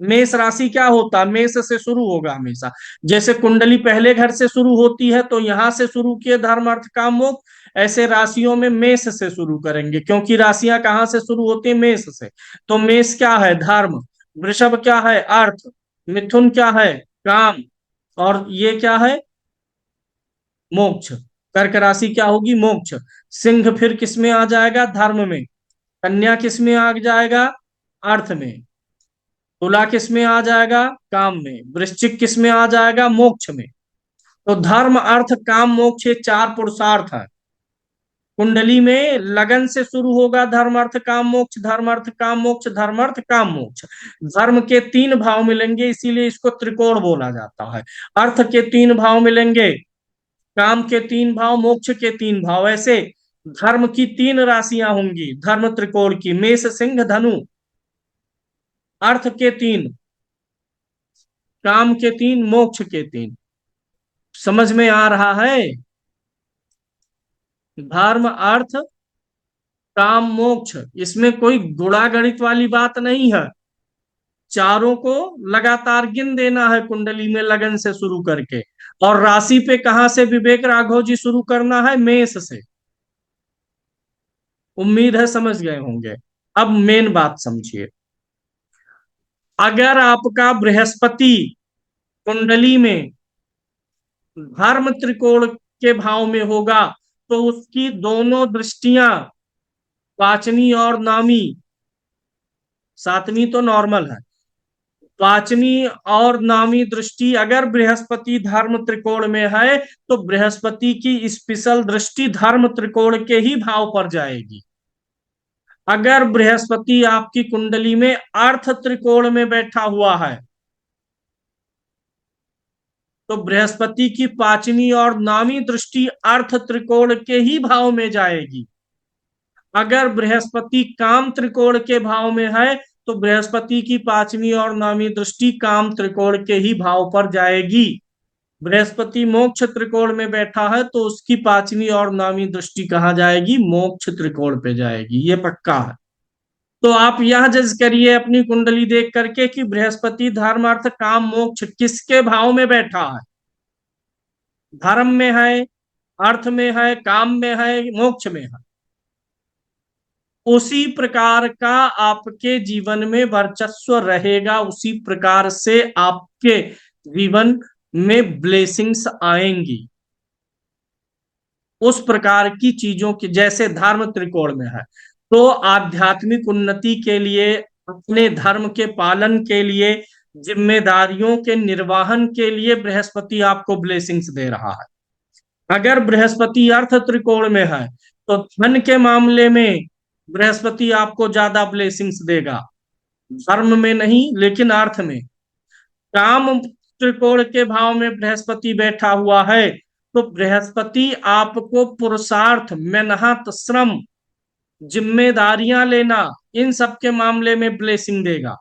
मेष राशि क्या होता है? मेष से शुरू होगा हमेशा। जैसे कुंडली पहले घर से शुरू होती है तो यहां से शुरू किए धर्म अर्थ काम मोक्ष, ऐसे राशियों में मेष से शुरू करेंगे, क्योंकि राशियां कहाँ से शुरू होती है? मेष से। तो मेष क्या है? धर्म। वृषभ क्या है? अर्थ। मिथुन क्या है? काम। और ये क्या है? मोक्ष। कर्क राशि क्या होगी? मोक्ष। सिंह फिर किस में आ जाएगा? धर्म में। कन्या किस में आ जाएगा? अर्थ में। तुला किस में आ जाएगा? काम में। वृश्चिक किस में आ जाएगा? मोक्ष में। तो धर्म अर्थ काम मोक्ष, ये 4 पुरुषार्थ है। कुंडली में लगन से शुरू होगा धर्म अर्थ काम मोक्ष, धर्म अर्थ काम मोक्ष, धर्म अर्थ काम मोक्ष। धर्म के 3 भाव मिलेंगे, इसीलिए इसको त्रिकोण बोला जाता है। अर्थ के 3 भाव मिलेंगे, काम के 3 भाव, मोक्ष के 3 भाव। ऐसे धर्म की 3 राशियां होंगी धर्म त्रिकोण की, मेष सिंह धनु। अर्थ के 3, काम के 3, मोक्ष के 3। समझ में आ रहा है? धर्म अर्थ काम मोक्ष, इसमें कोई गुणा गणित वाली बात नहीं है। चारों को लगातार गिन देना है कुंडली में लगन से शुरू करके। और राशि पे कहां से विवेक राघव जी शुरू करना है? मेष से। उम्मीद है समझ गए होंगे। अब मेन बात समझिए, अगर आपका बृहस्पति कुंडली में धर्म त्रिकोण के भाव में होगा तो उसकी दोनों दृष्टियां, पांचवी और नामी, सातवीं तो नॉर्मल है, पांचवी और नामी दृष्टि अगर बृहस्पति धर्म त्रिकोण में है तो बृहस्पति की स्पेशल दृष्टि धर्म त्रिकोण के ही भाव पर जाएगी। अगर बृहस्पति आपकी कुंडली में अर्थ त्रिकोण में बैठा हुआ है तो बृहस्पति की पांचवी और नामी दृष्टि अर्थ त्रिकोण के ही भाव में जाएगी। अगर बृहस्पति काम त्रिकोण के भाव में है तो बृहस्पति की पांचवी और नामी दृष्टि काम त्रिकोण के ही भाव पर जाएगी। बृहस्पति मोक्ष त्रिकोण में बैठा है तो उसकी पांचवी और नामी दृष्टि कहाँ जाएगी? मोक्ष त्रिकोण पे जाएगी, ये पक्का है। तो आप यह जज करिए अपनी कुंडली देख करके कि बृहस्पति धर्म अर्थ काम मोक्ष किसके भाव में बैठा है। धर्म में है, अर्थ में है, काम में है, मोक्ष में है। उसी प्रकार का आपके जीवन में वर्चस्व रहेगा, उसी प्रकार से आपके जीवन में ब्लेसिंग्स आएंगी। उस प्रकार की चीजों की, जैसे धर्म त्रिकोण में है तो आध्यात्मिक उन्नति के लिए, अपने धर्म के पालन के लिए, जिम्मेदारियों के निर्वहन के लिए बृहस्पति आपको ब्लेसिंग्स दे रहा है। अगर बृहस्पति अर्थ त्रिकोण में है तो धन के मामले में बृहस्पति आपको ज्यादा ब्लेसिंग्स देगा, धर्म में नहीं लेकिन अर्थ में। काम त्रिकोण के भाव में बृहस्पति बैठा हुआ है तो बृहस्पति आपको पुरुषार्थ, मेहनत, श्रम, जिम्मेदारियां लेना, इन सब के मामले में ब्लेसिंग देगा।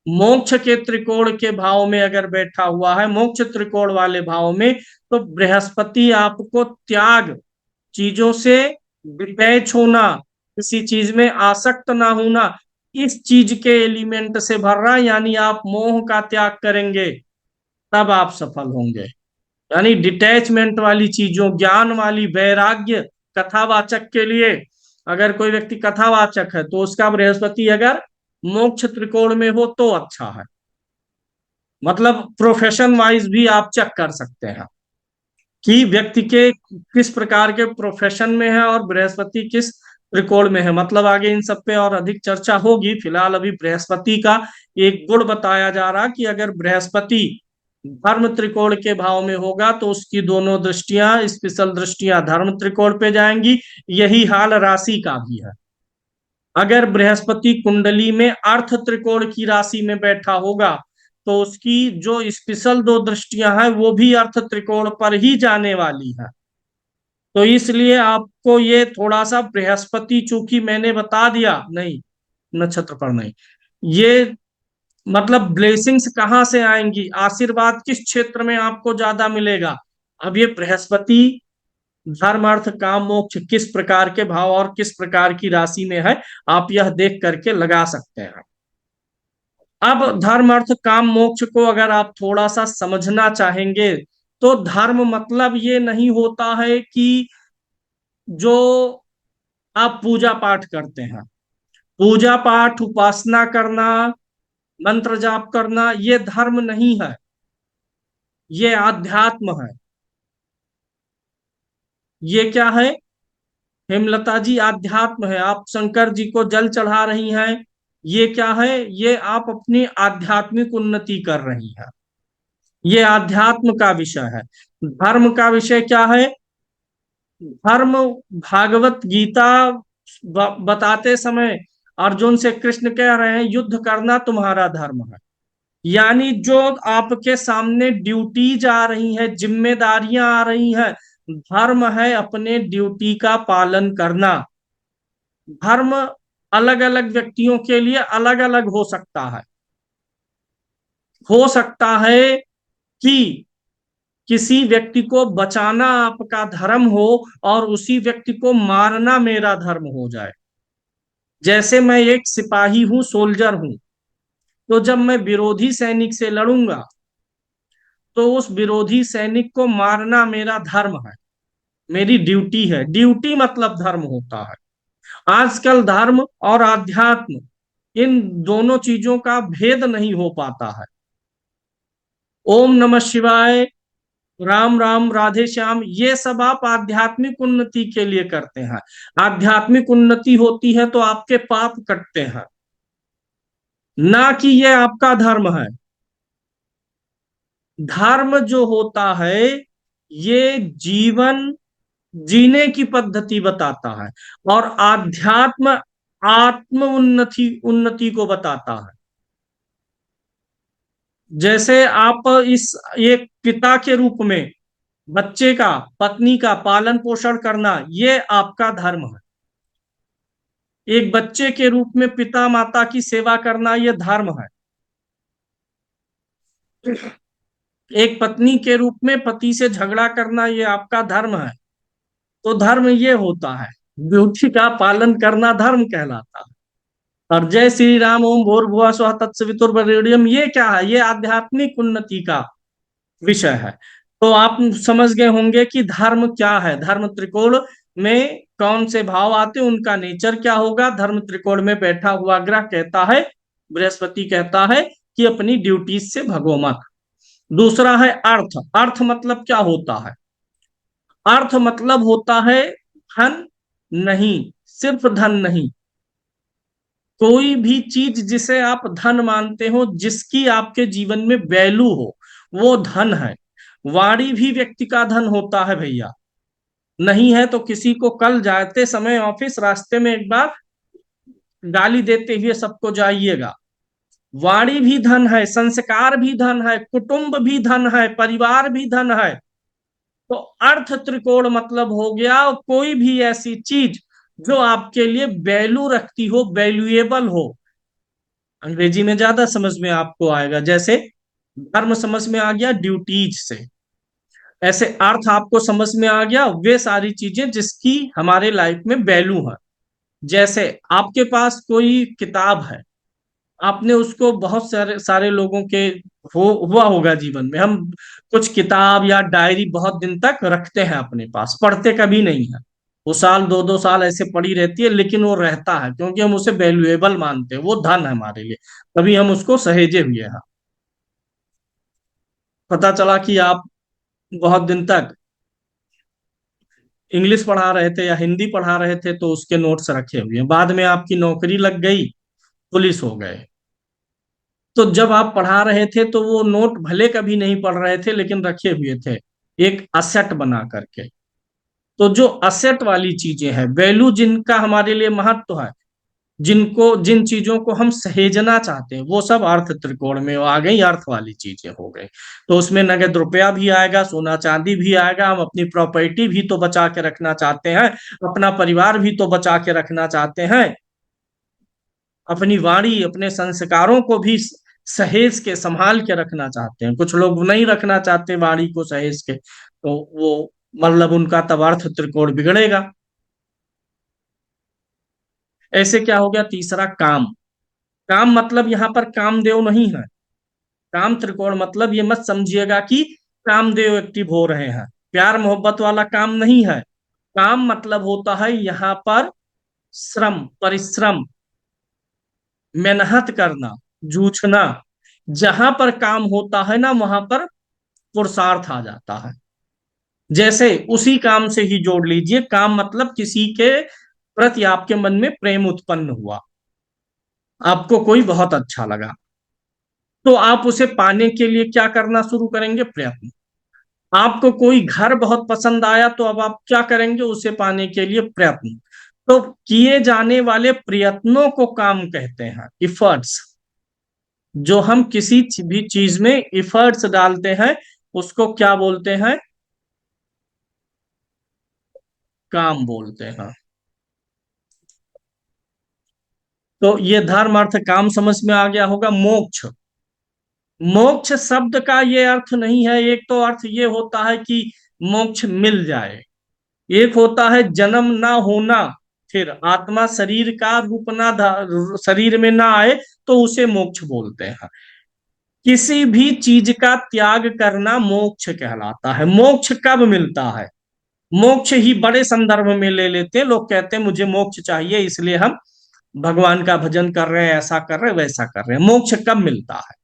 मोक्ष के त्रिकोण के भाव में अगर बैठा हुआ है, मोक्ष त्रिकोण वाले भाव में, तो बृहस्पति आपको त्याग, चीजों से डिटैच होना, किसी चीज में आसक्त ना होना, इस चीज के एलिमेंट से भर रहा है। यानी आप मोह का त्याग करेंगे तब आप सफल होंगे। यानी डिटैचमेंट वाली चीजों, ज्ञान वाली, वैराग्य, कथावाचक के लिए, अगर कोई व्यक्ति कथावाचक है तो उसका बृहस्पति अगर मोक्ष त्रिकोण में हो तो अच्छा है। मतलब प्रोफेशन वाइज भी आप चेक कर सकते हैं कि व्यक्ति के किस प्रकार के प्रोफेशन में है और बृहस्पति किस त्रिकोण में है। मतलब आगे इन सब पे और अधिक चर्चा होगी, फिलहाल अभी बृहस्पति का एक गुण बताया जा रहा कि अगर बृहस्पति धर्म त्रिकोण के भाव में होगा तो उसकी दोनों दृष्टियां, स्पेशल दृष्टियां धर्म त्रिकोण पे जाएंगी। यही हाल राशि का भी है। अगर बृहस्पति कुंडली में अर्थ त्रिकोण की राशि में बैठा होगा तो उसकी जो स्पेशल दो दृष्टियां हैं वो भी अर्थ त्रिकोण पर ही जाने वाली है। तो इसलिए आपको ये थोड़ा सा बृहस्पति, चूंकि मैंने बता दिया नहीं, नक्षत्र पर नहीं, ये मतलब ब्लेसिंग्स कहाँ से आएंगी, आशीर्वाद किस क्षेत्र में आपको ज्यादा मिलेगा, अब ये बृहस्पति धर्म अर्थ काम मोक्ष किस प्रकार के भाव और किस प्रकार की राशि में है, आप यह देख करके लगा सकते हैं। अब धर्म अर्थ काम मोक्ष को अगर आप थोड़ा सा समझना चाहेंगे तो धर्म मतलब ये नहीं होता है कि जो आप पूजा पाठ करते हैं, पूजा पाठ, उपासना करना, मंत्र जाप करना, ये धर्म नहीं है, ये आध्यात्म है। ये क्या है हेमलता जी? आध्यात्म है। आप शंकर जी को जल चढ़ा रही हैं, ये क्या है? ये आप अपनी आध्यात्मिक उन्नति कर रही हैं, ये आध्यात्म का विषय है। धर्म का विषय क्या है? धर्म भागवत गीता बताते समय अर्जुन से कृष्ण कह रहे हैं युद्ध करना तुम्हारा धर्म है। यानी जो आपके सामने ड्यूटीज आ रही है, जिम्मेदारियां आ रही हैं, धर्म है अपने ड्यूटी का पालन करना। धर्म अलग अलग व्यक्तियों के लिए अलग अलग हो सकता है कि किसी व्यक्ति को बचाना आपका धर्म हो और उसी व्यक्ति को मारना मेरा धर्म हो जाए। जैसे मैं एक सिपाही हूं, सोल्जर हूं, तो जब मैं विरोधी सैनिक से लड़ूंगा तो उस विरोधी सैनिक को मारना मेरा धर्म है, मेरी ड्यूटी है। ड्यूटी मतलब धर्म होता है। आजकल धर्म और आध्यात्म, इन दोनों चीजों का भेद नहीं हो पाता है। ओम नमः शिवाय राम राम, राधे श्याम, ये सब आप आध्यात्मिक उन्नति के लिए करते हैं। आध्यात्मिक उन्नति होती है तो आपके पाप कटते हैं, ना कि ये आपका धर्म है। धर्म जो होता है ये जीवन जीने की पद्धति बताता है, और आध्यात्म आत्म उन्नति उन्नति को बताता है। जैसे आप इस एक पिता के रूप में बच्चे का, पत्नी का पालन पोषण करना, ये आपका धर्म है। एक बच्चे के रूप में पिता माता की सेवा करना, ये धर्म है। एक पत्नी के रूप में पति से झगड़ा करना, ये आपका धर्म है। तो धर्म ये होता है, ड्यूटी का पालन करना धर्म कहलाता है। और जय श्री राम, ओम भूर्भुवः स्वः तत्सवितुर्वरेण्यम, ये क्या है? ये आध्यात्मिक उन्नति का विषय है। तो आप समझ गए होंगे कि धर्म क्या है। धर्म त्रिकोण में कौन से भाव आते हैं, उनका नेचर क्या होगा। धर्म त्रिकोण में बैठा हुआ ग्रह कहता है, बृहस्पति कहता है कि अपनी ड्यूटीज से भगो मत। दूसरा है अर्थ। अर्थ मतलब क्या होता है? अर्थ मतलब होता है धन नहीं, सिर्फ धन नहीं, कोई भी चीज जिसे आप धन मानते हो, जिसकी आपके जीवन में वैल्यू हो, वो धन है। वाणी भी व्यक्ति का धन होता है भैया। नहीं है तो किसी को कल जाते समय ऑफिस रास्ते में एक बार गाली देते हुए सबको जाइएगा। वाणी भी धन है, संस्कार भी धन है, कुटुंब भी धन है, परिवार भी धन है। तो अर्थ त्रिकोण मतलब हो गया कोई भी ऐसी चीज जो आपके लिए वैल्यू रखती हो, वैल्यूएबल हो। अंग्रेजी में ज्यादा समझ में आपको आएगा। जैसे धर्म समझ में आ गया ड्यूटीज से, ऐसे अर्थ आपको समझ में आ गया वे सारी चीजें जिसकी हमारे लाइफ में वैल्यू है। जैसे आपके पास कोई किताब है, आपने उसको बहुत सारे सारे लोगों के हुआ होगा जीवन में, हम कुछ किताब या डायरी बहुत दिन तक रखते हैं अपने पास, पढ़ते कभी नहीं है। वो साल दो दो साल ऐसे पड़ी रहती है, लेकिन वो रहता है क्योंकि हम उसे वैल्यूएबल मानते हैं, वो धन है हमारे लिए, तभी हम उसको सहेजे हुए हैं। पता चला कि आप बहुत दिन तक इंग्लिश पढ़ा रहे थे या हिंदी पढ़ा रहे थे तो उसके नोट्स रखे हुए हैं, बाद में आपकी नौकरी लग गई, पुलिस हो गए, तो जब आप पढ़ा रहे थे तो वो नोट भले कभी नहीं पढ़ रहे थे लेकिन रखे हुए थे, एक असेट बना करके। तो जो असेट वाली चीजें हैं, वैल्यू जिनका हमारे लिए महत्व है, जिनको जिन चीजों को हम सहेजना चाहते हैं, वो सब अर्थ त्रिकोण में आ गई, अर्थ वाली चीजें हो गई। तो उसमें नगद रुपया भी आएगा, सोना चांदी भी आएगा, हम अपनी प्रॉपर्टी भी तो बचा के रखना चाहते हैं, अपना परिवार भी तो बचा के रखना चाहते हैं, अपनी वाणी अपने संस्कारों को भी सहेज के संभाल के रखना चाहते हैं। कुछ लोग नहीं रखना चाहते वाणी को सहेज के, तो वो मतलब उनका तब अर्थ त्रिकोण बिगड़ेगा। ऐसे क्या हो गया? तीसरा काम। काम मतलब यहाँ पर कामदेव नहीं है। काम त्रिकोण मतलब ये मत समझिएगा कि कामदेव एक्टिव हो रहे हैं, प्यार मोहब्बत वाला काम नहीं है। काम मतलब होता है यहाँ पर श्रम, परिश्रम, मेहनत करना, जूझना। जहां पर काम होता है ना, वहां पर पुरुषार्थ आ जाता है। जैसे उसी काम से ही जोड़ लीजिए, काम मतलब किसी के प्रति आपके मन में प्रेम उत्पन्न हुआ, आपको कोई बहुत अच्छा लगा, तो आप उसे पाने के लिए क्या करना शुरू करेंगे? प्रयत्न। आपको कोई घर बहुत पसंद आया तो अब आप क्या करेंगे? उसे पाने के लिए प्रयत्न। तो किए जाने वाले प्रयत्नों को काम कहते हैं, इफर्ट्स। जो हम किसी भी चीज में इफर्ट्स डालते हैं उसको क्या बोलते हैं? काम बोलते हैं। तो ये धर्म अर्थ काम समझ में आ गया होगा। मोक्ष। मोक्ष शब्द का ये अर्थ नहीं है। एक तो अर्थ ये होता है कि मोक्ष मिल जाए, एक होता है जन्म ना होना, फिर आत्मा शरीर का रूप ना शरीर में ना आए, तो उसे मोक्ष बोलते हैं। किसी भी चीज का त्याग करना मोक्ष कहलाता है। मोक्ष कब मिलता है? मोक्ष ही बड़े संदर्भ में ले लेते हैं लोग, कहते हैं मुझे मोक्ष चाहिए इसलिए हम भगवान का भजन कर रहे हैं, ऐसा कर रहे हैं, वैसा कर रहे हैं। मोक्ष कब मिलता है?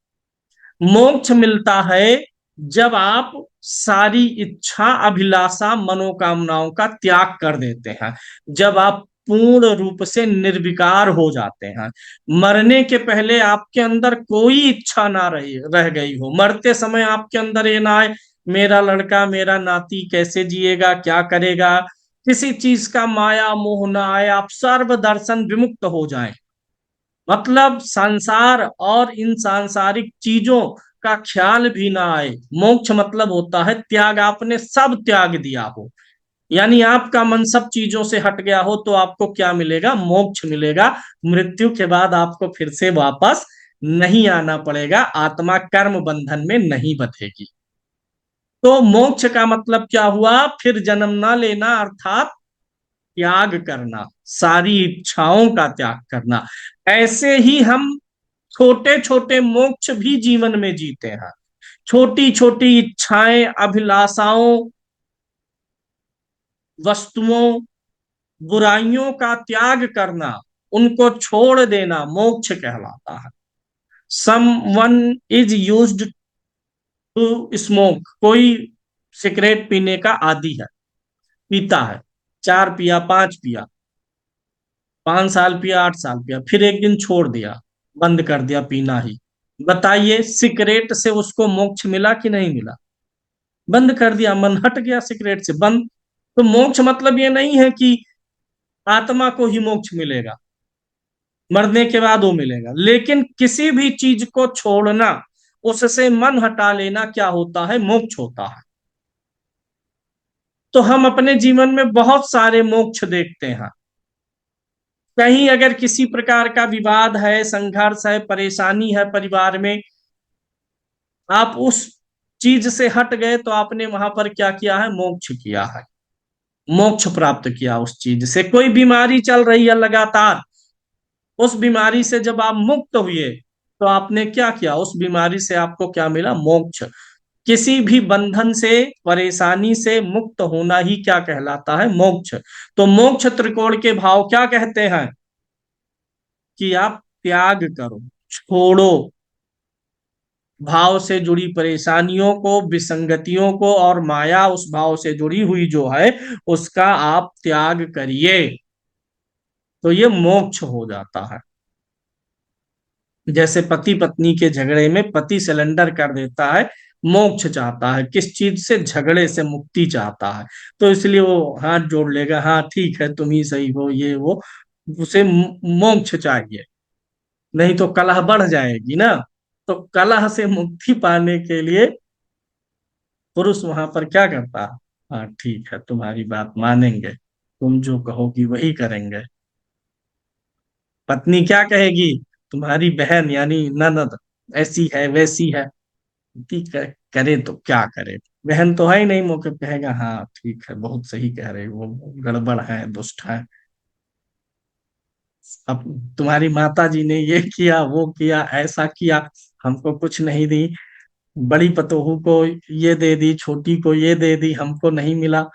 मोक्ष मिलता है जब आप सारी इच्छा अभिलाषा मनोकामनाओं का त्याग कर देते हैं, जब आप पूर्ण रूप से निर्विकार हो जाते हैं, मरने के पहले आपके अंदर कोई इच्छा ना रही रह गई हो, मरते समय आपके अंदर ये ना आए मेरा लड़का मेरा नाती कैसे जिएगा क्या करेगा, किसी चीज का माया मोह ना आए, आप सर्व दर्शन विमुक्त हो जाएं, मतलब संसार और इन सांसारिक चीजों का ख्याल भी ना आए। मोक्ष मतलब होता है त्याग, आपने सब त्याग दिया हो, यानी आपका मन सब चीजों से हट गया हो, तो आपको क्या मिलेगा? मोक्ष मिलेगा। मृत्यु के बाद आपको फिर से वापस नहीं आना पड़ेगा, आत्मा कर्म बंधन में नहीं बंधेगी। तो मोक्ष का मतलब क्या हुआ? फिर जन्म ना लेना, अर्थात त्याग करना, सारी इच्छाओं का त्याग करना। ऐसे ही हम छोटे छोटे मोक्ष भी जीवन में जीते हैं, छोटी छोटी इच्छाएं अभिलाषाओं वस्तुओं बुराइयों का त्याग करना, उनको छोड़ देना मोक्ष कहलाता है। Someone is used to smoke, कोई सिगरेट पीने का आदी है, पीता है, 4 पिया 5 पिया, 5 साल पिया 8 साल पिया, फिर एक दिन छोड़ दिया, बंद कर दिया पीना ही। बताइए सिगरेट से उसको मोक्ष मिला कि नहीं मिला? बंद कर दिया, मन हट गया सिगरेट से, बंद। तो मोक्ष मतलब ये नहीं है कि आत्मा को ही मोक्ष मिलेगा, मरने के बाद वो मिलेगा, लेकिन किसी भी चीज को छोड़ना, उससे मन हटा लेना क्या होता है? मोक्ष होता है। तो हम अपने जीवन में बहुत सारे मोक्ष देखते हैं। कहीं अगर किसी प्रकार का विवाद है, संघर्ष है, परेशानी है परिवार में, आप उस चीज से हट गए तो आपने वहां पर क्या किया है? मोक्ष किया है, मोक्ष प्राप्त किया उस चीज से। कोई बीमारी चल रही है लगातार, उस बीमारी से जब आप मुक्त हुए तो आपने क्या किया? उस बीमारी से आपको क्या मिला? मोक्ष। किसी भी बंधन से परेशानी से मुक्त होना ही क्या कहलाता है? मोक्ष। तो मोक्ष त्रिकोण के भाव क्या कहते हैं? कि आप त्याग करो, छोड़ो, भाव से जुड़ी परेशानियों को, विसंगतियों को, और माया उस भाव से जुड़ी हुई जो है उसका आप त्याग करिए, तो ये मोक्ष हो जाता है। जैसे पति पत्नी के झगड़े में पति सिलेंडर कर देता है, मोक्ष चाहता है, किस चीज से? झगड़े से मुक्ति चाहता है, तो इसलिए वो हाथ जोड़ लेगा, हाँ ठीक है तुम ही सही हो, ये वो, उसे मोक्ष चाहिए, नहीं तो कलह बढ़ जाएगी ना। तो कलह से मुक्ति पाने के लिए पुरुष वहां पर क्या करता है? हाँ ठीक है तुम्हारी बात मानेंगे, तुम जो कहोगी वही करेंगे। पत्नी क्या कहेगी? तुम्हारी बहन यानी ननद ऐसी है वैसी है, ठीक है, करे तो क्या करे, बहन तो है ही नहीं, मौके पे कहेगा हाँ ठीक है बहुत सही कह रहे हो, वो गड़बड़ है दुष्ट है। अब तुम्हारी माता जी ने ये किया वो किया ऐसा किया, हमको कुछ नहीं दी, बड़ी पतोहू को ये दे दी, छोटी को ये दे दी, हमको नहीं मिला।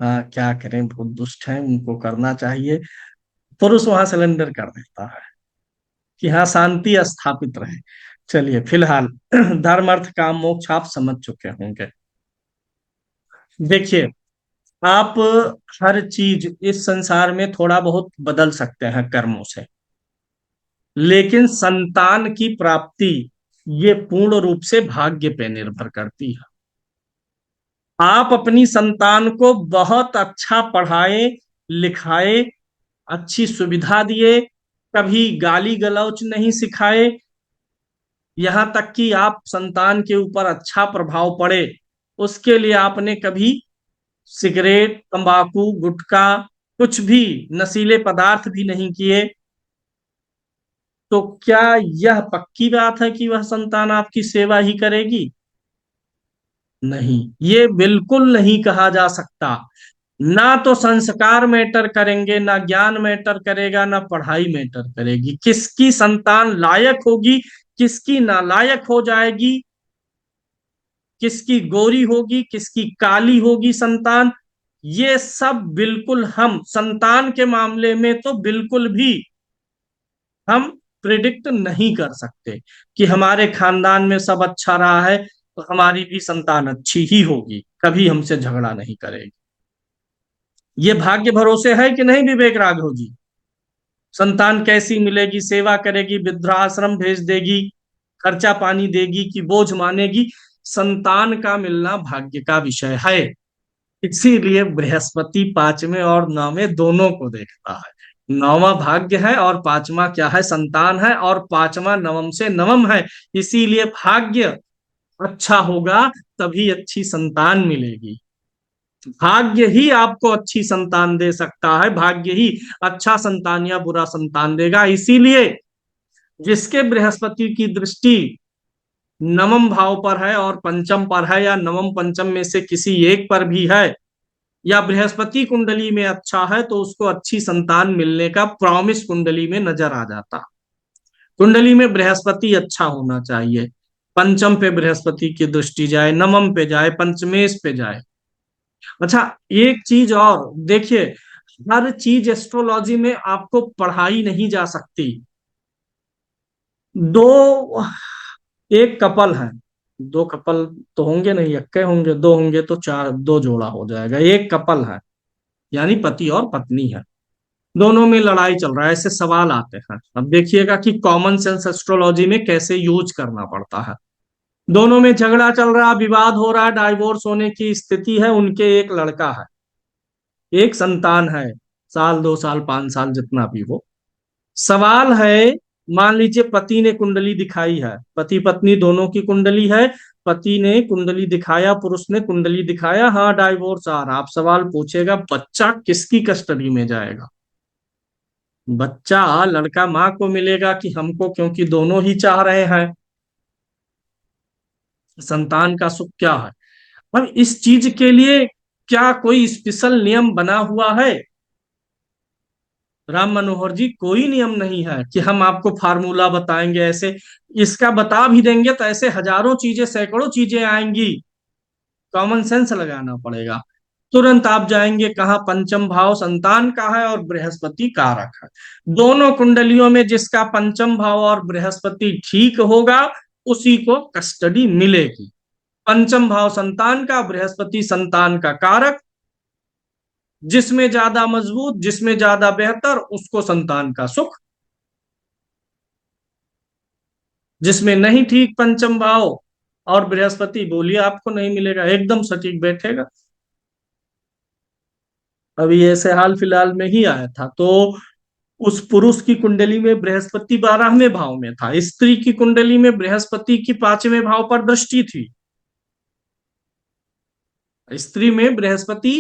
हाँ क्या करें, बहुत दुष्ट है, उनको करना चाहिए। पुरुष वहां सिलेंडर कर देता है कि हाँ शांति स्थापित रहे। चलिए फिलहाल धर्म अर्थ काम मोक्ष आप समझ चुके होंगे। देखिए, आप हर चीज इस संसार में थोड़ा बहुत बदल सकते हैं कर्मों से, लेकिन संतान की प्राप्ति ये पूर्ण रूप से भाग्य पे निर्भर करती है। आप अपनी संतान को बहुत अच्छा पढ़ाए लिखाए, अच्छी सुविधा दिए, कभी गाली गलौच नहीं सिखाए, यहां तक कि आप संतान के ऊपर अच्छा प्रभाव पड़े, उसके लिए आपने कभी सिगरेट तंबाकू गुटखा कुछ भी नशीले पदार्थ भी नहीं किए, तो क्या यह पक्की बात है कि वह संतान आपकी सेवा ही करेगी? नहीं, ये बिल्कुल नहीं कहा जा सकता। ना तो संस्कार मैटर करेंगे, ना ज्ञान मैटर करेगा, ना पढ़ाई मैटर करेगी, किसकी संतान लायक होगी, किसकी नालायक हो जाएगी, किसकी गोरी होगी किसकी काली होगी संतान, ये सब बिल्कुल हम संतान के मामले में तो बिल्कुल भी हम प्रिडिक्ट नहीं कर सकते कि हमारे खानदान में सब अच्छा रहा है, तो हमारी भी संतान अच्छी ही होगी, कभी हमसे झगड़ा नहीं करेगी। ये भाग्य भरोसे है कि नहीं विवेक राघव जी? संतान कैसी मिलेगी, सेवा करेगी, वृद्धाश्रम भेज देगी, खर्चा पानी देगी कि बोझ मानेगी, संतान का मिलना भाग्य का विषय है। इसीलिए बृहस्पति पांचवें और नौवें दोनों को देखता है। नौवां भाग्य है और पांचवा क्या है, संतान है, और पांचवा नवम से नवम है। इसीलिए भाग्य अच्छा होगा तभी अच्छी संतान मिलेगी। भाग्य ही आपको अच्छी संतान दे सकता है, भाग्य ही अच्छा संतान या बुरा संतान देगा। इसीलिए जिसके बृहस्पति की दृष्टि नवम भाव पर है और पंचम पर है, या नवम पंचम में से किसी एक पर भी है, या बृहस्पति कुंडली में अच्छा है, तो उसको अच्छी संतान मिलने का प्रॉमिस कुंडली में नजर आ जाता। कुंडली में बृहस्पति अच्छा होना चाहिए, पंचम पे बृहस्पति की दृष्टि जाए, नवम पे जाए, पंचमेश पे जाए। अच्छा, एक चीज और देखिए, हर चीज एस्ट्रोलॉजी में आपको पढ़ाई नहीं जा सकती। दो, एक कपल है, दो कपल तो होंगे नहीं, इक्के होंगे, दो होंगे तो चार, दो जोड़ा हो जाएगा। एक कपल है यानी पति और पत्नी है, दोनों में लड़ाई चल रहा है, ऐसे सवाल आते हैं। अब देखिएगा कि कॉमन सेंस एस्ट्रोलॉजी में कैसे यूज करना पड़ता है। दोनों में झगड़ा चल रहा, विवाद हो रहा, डाइवोर्स होने की स्थिति है, उनके एक लड़का है, एक संतान है, साल 2 साल 5 साल जितना भी हो। सवाल है, मान लीजिए पति ने कुंडली दिखाई है, पति पत्नी दोनों की कुंडली है, पति ने कुंडली दिखाया, पुरुष ने कुंडली दिखाया, हाँ डाइवोर्स आ रहा। आप सवाल पूछेगा बच्चा किसकी कस्टडी में जाएगा? बच्चा लड़का माँ को मिलेगा कि हमको, क्योंकि दोनों ही चाह रहे हैं संतान का सुख क्या है। अब इस चीज के लिए क्या कोई स्पेशल नियम बना हुआ है? राम मनोहर जी, कोई नियम नहीं है कि हम आपको फार्मूला बताएंगे ऐसे। इसका बता भी देंगे तो ऐसे हजारों चीजें, सैकड़ों चीजें आएंगी, कॉमन सेंस लगाना पड़ेगा। तुरंत आप जाएंगे कहाँ, पंचम भाव संतान का है और बृहस्पति कारक है। दोनों कुंडलियों में जिसका पंचम भाव और बृहस्पति ठीक होगा उसी को कस्टडी मिलेगी। पंचम भाव संतान का, बृहस्पति संतान का कारक, जिसमें ज्यादा मजबूत, जिसमें ज्यादा बेहतर, उसको संतान का सुख। जिसमें नहीं ठीक पंचम भाव और बृहस्पति, बोलिए आपको नहीं मिलेगा, एकदम सटीक बैठेगा। अभी ऐसे हाल फिलहाल में ही आया था, तो उस पुरुष की कुंडली में बृहस्पति 12वें भाव में था, स्त्री की कुंडली में बृहस्पति की 5वें भाव पर दृष्टि थी। स्त्री में बृहस्पति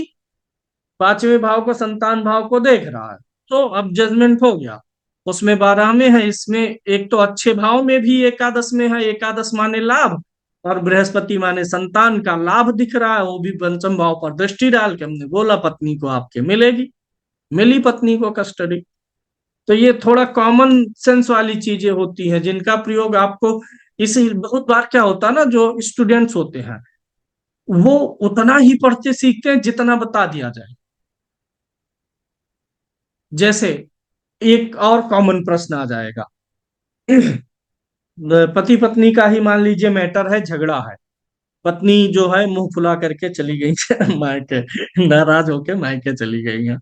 5वें भाव को, संतान भाव को देख रहा है, तो अब जजमेंट हो गया। उसमें 12 में है, इसमें एक तो अच्छे भाव में भी एकादश में है, एकादश माने लाभ, और बृहस्पति माने संतान का लाभ दिख रहा है, वो भी पंचम भाव पर दृष्टि डाल के हमने बोला पत्नी को आपके मिलेगी। मिली पत्नी को कस्टडी। तो ये थोड़ा कॉमन सेंस वाली चीजें होती हैं जिनका प्रयोग आपको, इसे बहुत बार क्या होता है ना, जो स्टूडेंट्स होते हैं वो उतना ही पढ़ते सीखते हैं जितना बता दिया जाए। जैसे एक और कॉमन प्रश्न आ जाएगा, पति पत्नी का ही मान लीजिए मैटर है, झगड़ा है, पत्नी जो है मुंह फुला करके चली गई है मायके, नाराज होके मायके चली गई है।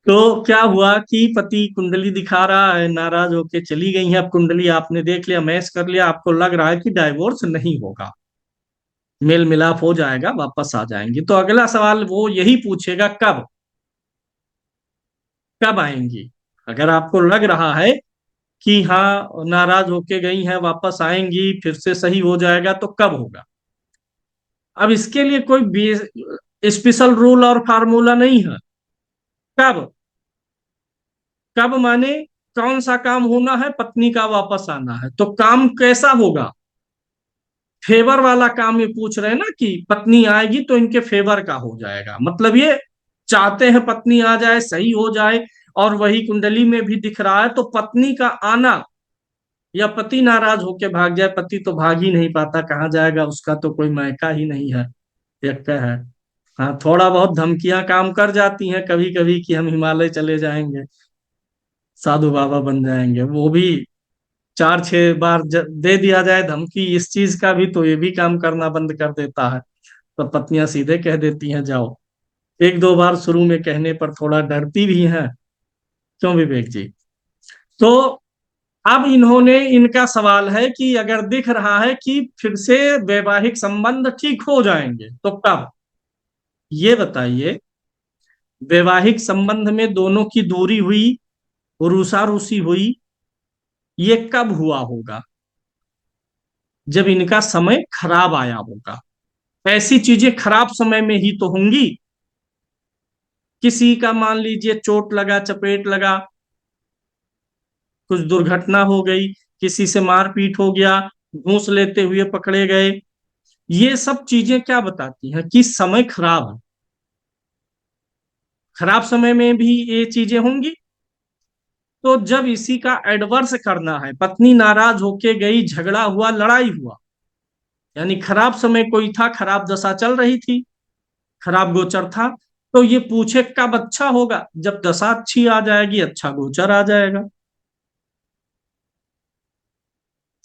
तो क्या हुआ कि पति कुंडली दिखा रहा है, नाराज होके चली गई है, अब कुंडली आपने देख लिया, मैच कर लिया, आपको लग रहा है कि डाइवोर्स नहीं होगा, मेल मिलाप हो जाएगा, वापस आ जाएंगी। तो अगला सवाल वो यही पूछेगा, कब, कब आएंगी? अगर आपको लग रहा है कि हाँ नाराज होके गई हैं, वापस आएंगी, फिर से सही हो जाएगा, तो कब होगा? अब इसके लिए कोई स्पेशल रूल और फार्मूला नहीं है। कब, कब माने कौन सा काम होना है, पत्नी का वापस आना है, तो काम कैसा होगा? फेवर वाला काम ये पूछ रहे हैं ना, कि पत्नी आएगी तो इनके फेवर का हो जाएगा, मतलब ये चाहते हैं पत्नी आ जाए, सही हो जाए, और वही कुंडली में भी दिख रहा है, तो पत्नी का आना, या पति नाराज होके भाग जाए, पति तो भाग ही नहीं पाता, कहाँ जाएगा, उसका तो कोई मायका ही नहीं है, एक है। हाँ, थोड़ा बहुत धमकियां काम कर जाती हैं कभी कभी कि हम हिमालय चले जाएंगे, साधु बाबा बन जाएंगे, वो भी 4-6 बार दे दिया जाए धमकी इस चीज का भी, तो ये भी काम करना बंद कर देता है। तो पत्नियां सीधे कह देती हैं जाओ। 1-2 बार शुरू में कहने पर थोड़ा डरती भी हैं। क्यों विवेक जी? तो अब इन्होंने, इनका सवाल है कि अगर दिख रहा है कि फिर से वैवाहिक संबंध ठीक हो जाएंगे तो कब, ये बताइए। वैवाहिक संबंध में दोनों की दूरी हुई, रूसारूसी हुई, ये कब हुआ होगा? जब इनका समय खराब आया होगा। ऐसी चीजें खराब समय में ही तो होंगी। किसी का मान लीजिए चोट लगा, चपेट लगा, कुछ दुर्घटना हो गई, किसी से मारपीट हो गया, घूस लेते हुए पकड़े गए, ये सब चीजें क्या बताती हैं कि समय खराब है। खराब समय में भी ये चीजें होंगी। तो जब इसी का एडवर्स करना है, पत्नी नाराज होके गई, झगड़ा हुआ, लड़ाई हुआ, यानी खराब समय कोई था, खराब दशा चल रही थी, खराब गोचर था, तो ये पूछे कब अच्छा होगा? जब दशा अच्छी आ जाएगी, अच्छा गोचर आ जाएगा।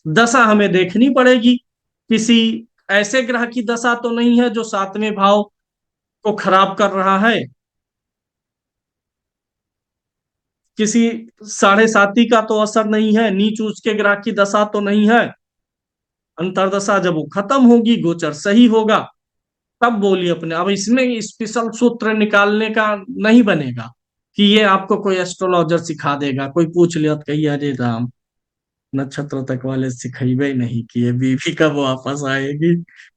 दशा हमें देखनी पड़ेगी। किसी ऐसे ग्रह की दशा तो नहीं है जो 7वें भाव को खराब कर रहा है, किसी 7.5 का तो असर नहीं है, नीच उच के ग्रह की दशा तो नहीं है। अंतरदशा जब वो खत्म होगी, गोचर सही होगा, तब बोलिए अपने। अब इसमें स्पेशल सूत्र निकालने का नहीं बनेगा कि ये आपको कोई एस्ट्रोलॉजर सिखा देगा। कोई पूछ लिया तो कहिए अरे राम, नक्षत्र तक वाले सिखेबे नहीं किए, बीवी कब वापस आएगी,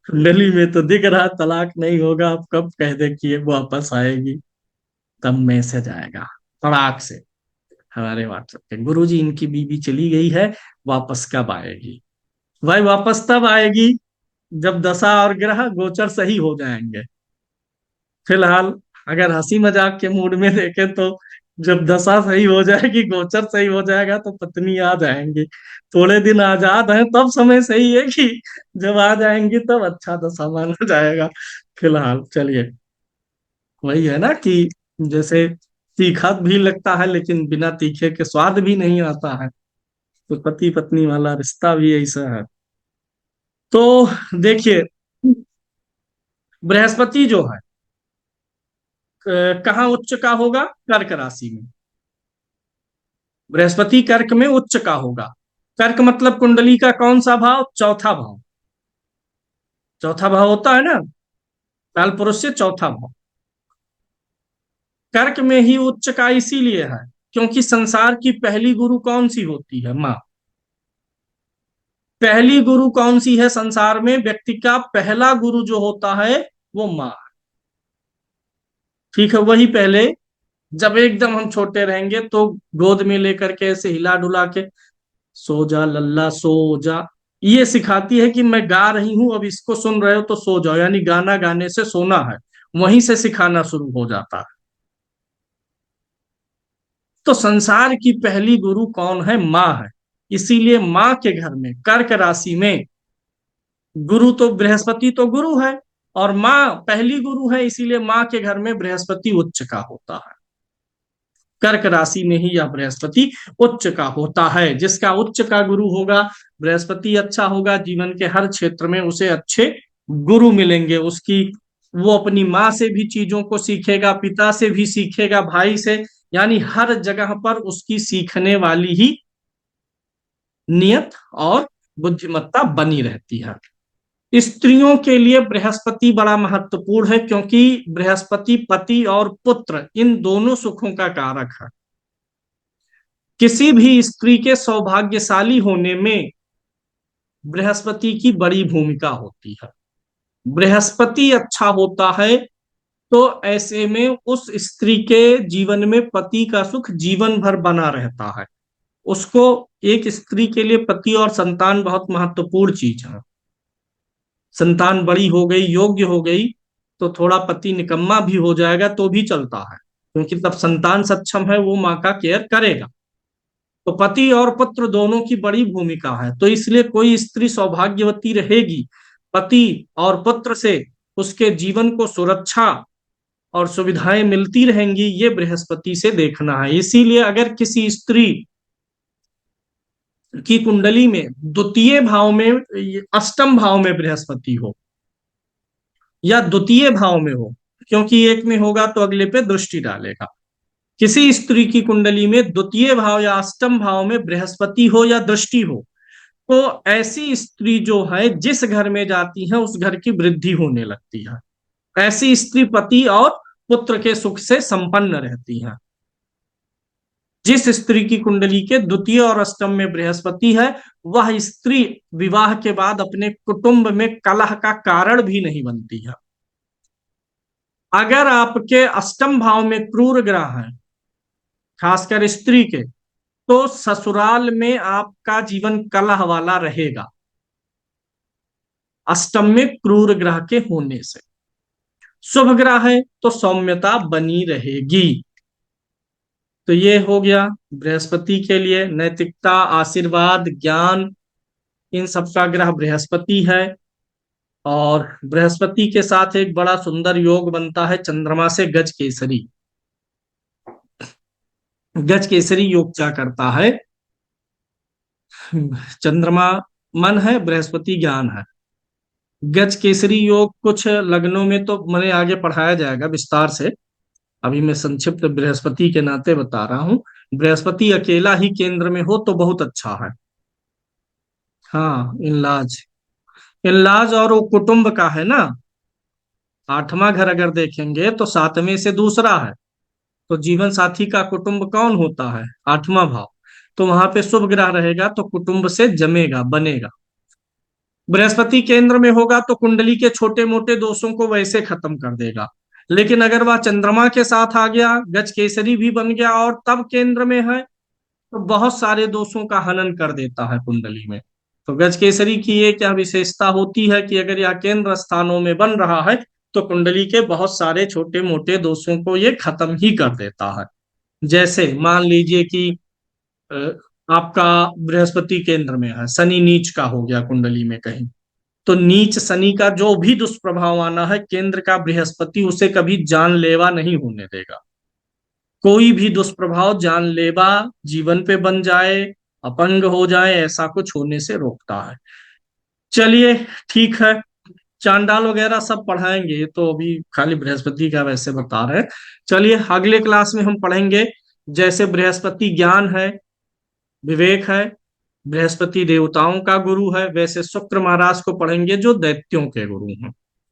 कुंडली में तो दिख रहा तलाक नहीं होगा, आप कब कह दे कि ये वापस आएगी? तब मैसेज आएगा तड़ाक से हमारे व्हाट्सएप पे, गुरुजी इनकी बीवी चली गई है, वापस कब आएगी? भाई वापस तब आएगी जब दशा और ग्रह गोचर सही हो जाएंगे। फिलहाल अगर हंसी मजाक के मूड में देखें तो जब दशा सही हो जाएगी, गोचर सही हो जाएगा, तो पत्नी आ जाएंगी। थोड़े दिन आजाद हैं तब समय सही है कि जब आ जाएंगी तब अच्छा दशा माना जाएगा। फिलहाल चलिए, वही है ना कि जैसे तीखा भी लगता है लेकिन बिना तीखे के स्वाद भी नहीं आता है। तो पति पत्नी वाला रिश्ता भी ऐसा है। तो देखिए, बृहस्पति जो है कहाँ उच्च का होगा? कर्क राशि में। बृहस्पति कर्क में उच्च का होगा। कर्क मतलब कुंडली का कौन सा भाव? चौथा भाव। चौथा भाव होता है ना, काल पुरुष से चौथा भाव। कर्क में ही उच्च का इसीलिए है क्योंकि संसार की पहली गुरु कौन सी होती है? माँ। पहली गुरु कौन सी है संसार में? व्यक्ति का पहला गुरु जो होता है वो माँ। ठीक है, वही पहले जब एकदम हम छोटे रहेंगे तो गोद में लेकर के ऐसे हिला डुला के, सो जा लल्ला सो जा, ये सिखाती है कि मैं गा रही हूं, अब इसको सुन रहे हो तो सो जाओ, यानी गाना गाने से सोना है। वहीं से सिखाना शुरू हो जाता है। तो संसार की पहली गुरु कौन है? माँ है। इसीलिए माँ के घर में कर्क राशि में गुरु तो, बृहस्पति तो गुरु है और माँ पहली गुरु है, इसीलिए माँ के घर में बृहस्पति उच्च का होता है। कर्क राशि में ही यह बृहस्पति उच्च का होता है। जिसका उच्च का गुरु होगा, बृहस्पति अच्छा होगा, जीवन के हर क्षेत्र में उसे अच्छे गुरु मिलेंगे। उसकी, वो अपनी माँ से भी चीजों को सीखेगा, पिता से भी सीखेगा, भाई से, यानी हर जगह पर उसकी सीखने वाली ही नियत और बुद्धिमत्ता बनी रहती है। स्त्रियों के लिए बृहस्पति बड़ा महत्वपूर्ण है क्योंकि बृहस्पति पति और पुत्र इन दोनों सुखों का कारक है। किसी भी स्त्री के सौभाग्यशाली होने में बृहस्पति की बड़ी भूमिका होती है। बृहस्पति अच्छा होता है तो ऐसे में उस स्त्री के जीवन में पति का सुख जीवन भर बना रहता है। उसको, एक स्त्री के लिए पति और संतान बहुत महत्वपूर्ण चीज है। संतान बड़ी हो गई, योग्य हो गई, तो थोड़ा पति निकम्मा भी हो जाएगा तो भी चलता है, क्योंकि तब संतान सक्षम है, वो माँ का केयर करेगा। तो पति और पुत्र दोनों की बड़ी भूमिका है। तो इसलिए कोई स्त्री सौभाग्यवती रहेगी पति और पुत्र से, उसके जीवन को सुरक्षा और सुविधाएं मिलती रहेंगी, ये बृहस्पति से देखना है। इसीलिए अगर किसी स्त्री की कुंडली में द्वितीय भाव में, अष्टम भाव में बृहस्पति हो या द्वितीय भाव में हो, क्योंकि एक में होगा तो अगले पे दृष्टि डालेगा। किसी स्त्री की कुंडली में द्वितीय भाव या अष्टम भाव में बृहस्पति हो या दृष्टि हो, तो ऐसी स्त्री जो है जिस घर में जाती है उस घर की वृद्धि होने लगती है। ऐसी स्त्री पति और पुत्र के सुख से संपन्न रहती है। जिस स्त्री की कुंडली के द्वितीय और अष्टम में बृहस्पति है, वह स्त्री विवाह के बाद अपने कुटुंब में कलह का कारण भी नहीं बनती है। अगर आपके अष्टम भाव में क्रूर ग्रह है, खासकर स्त्री के, तो ससुराल में आपका जीवन कलह वाला रहेगा, अष्टम में क्रूर ग्रह के होने से। शुभ ग्रह है तो सौम्यता बनी रहेगी। तो ये हो गया बृहस्पति के लिए, नैतिकता, आशीर्वाद, ज्ञान, इन सब का ग्रह बृहस्पति है। और बृहस्पति के साथ एक बड़ा सुंदर योग बनता है चंद्रमा से गज केसरी। गज केसरी योग क्या करता है? चंद्रमा मन है, बृहस्पति ज्ञान है। गज केसरी योग कुछ लग्नों में तो मैंने आगे पढ़ाया जाएगा विस्तार से, अभी मैं संक्षिप्त बृहस्पति के नाते बता रहा हूं। बृहस्पति अकेला ही केंद्र में हो तो बहुत अच्छा है। हाँ, इनलाज, इनलाज और वो कुटुंब का है ना। आठवां घर अगर देखेंगे तो सातवें से दूसरा है, तो जीवन साथी का कुटुंब कौन होता है? आठवां भाव। तो वहां पे शुभ ग्रह रहेगा तो कुटुंब से जमेगा, बनेगा। बृहस्पति केंद्र में होगा तो कुंडली के छोटे मोटे दोषों को वैसे खत्म कर देगा। लेकिन अगर वह चंद्रमा के साथ आ गया, गज केसरी भी बन गया और तब केंद्र में है, तो बहुत सारे दोषों का हनन कर देता है कुंडली में। तो गज केसरी की ये क्या विशेषता होती है कि अगर यह केंद्र स्थानों में बन रहा है तो कुंडली के बहुत सारे छोटे मोटे दोषों को ये खत्म ही कर देता है। जैसे मान लीजिए कि अ, आपका बृहस्पति केंद्र में है, शनि नीच का हो गया कुंडली में कहीं, तो नीच शनि का जो भी दुष्प्रभाव आना है, केंद्र का बृहस्पति उसे कभी जानलेवा नहीं होने देगा। कोई भी दुष्प्रभाव जानलेवा जीवन पे बन जाए, अपंग हो जाए, ऐसा कुछ होने से रोकता है। चलिए, ठीक है। चांडाल वगैरह सब पढ़ाएंगे, ये तो अभी खाली बृहस्पति का वैसे बता रहे हैं। चलिए, अगले क्लास में हम पढ़ेंगे, जैसे बृहस्पति ज्ञान है, विवेक है, बृहस्पति देवताओं का गुरु है, वैसे शुक्र महाराज को पढ़ेंगे जो दैत्यों के गुरु हैं।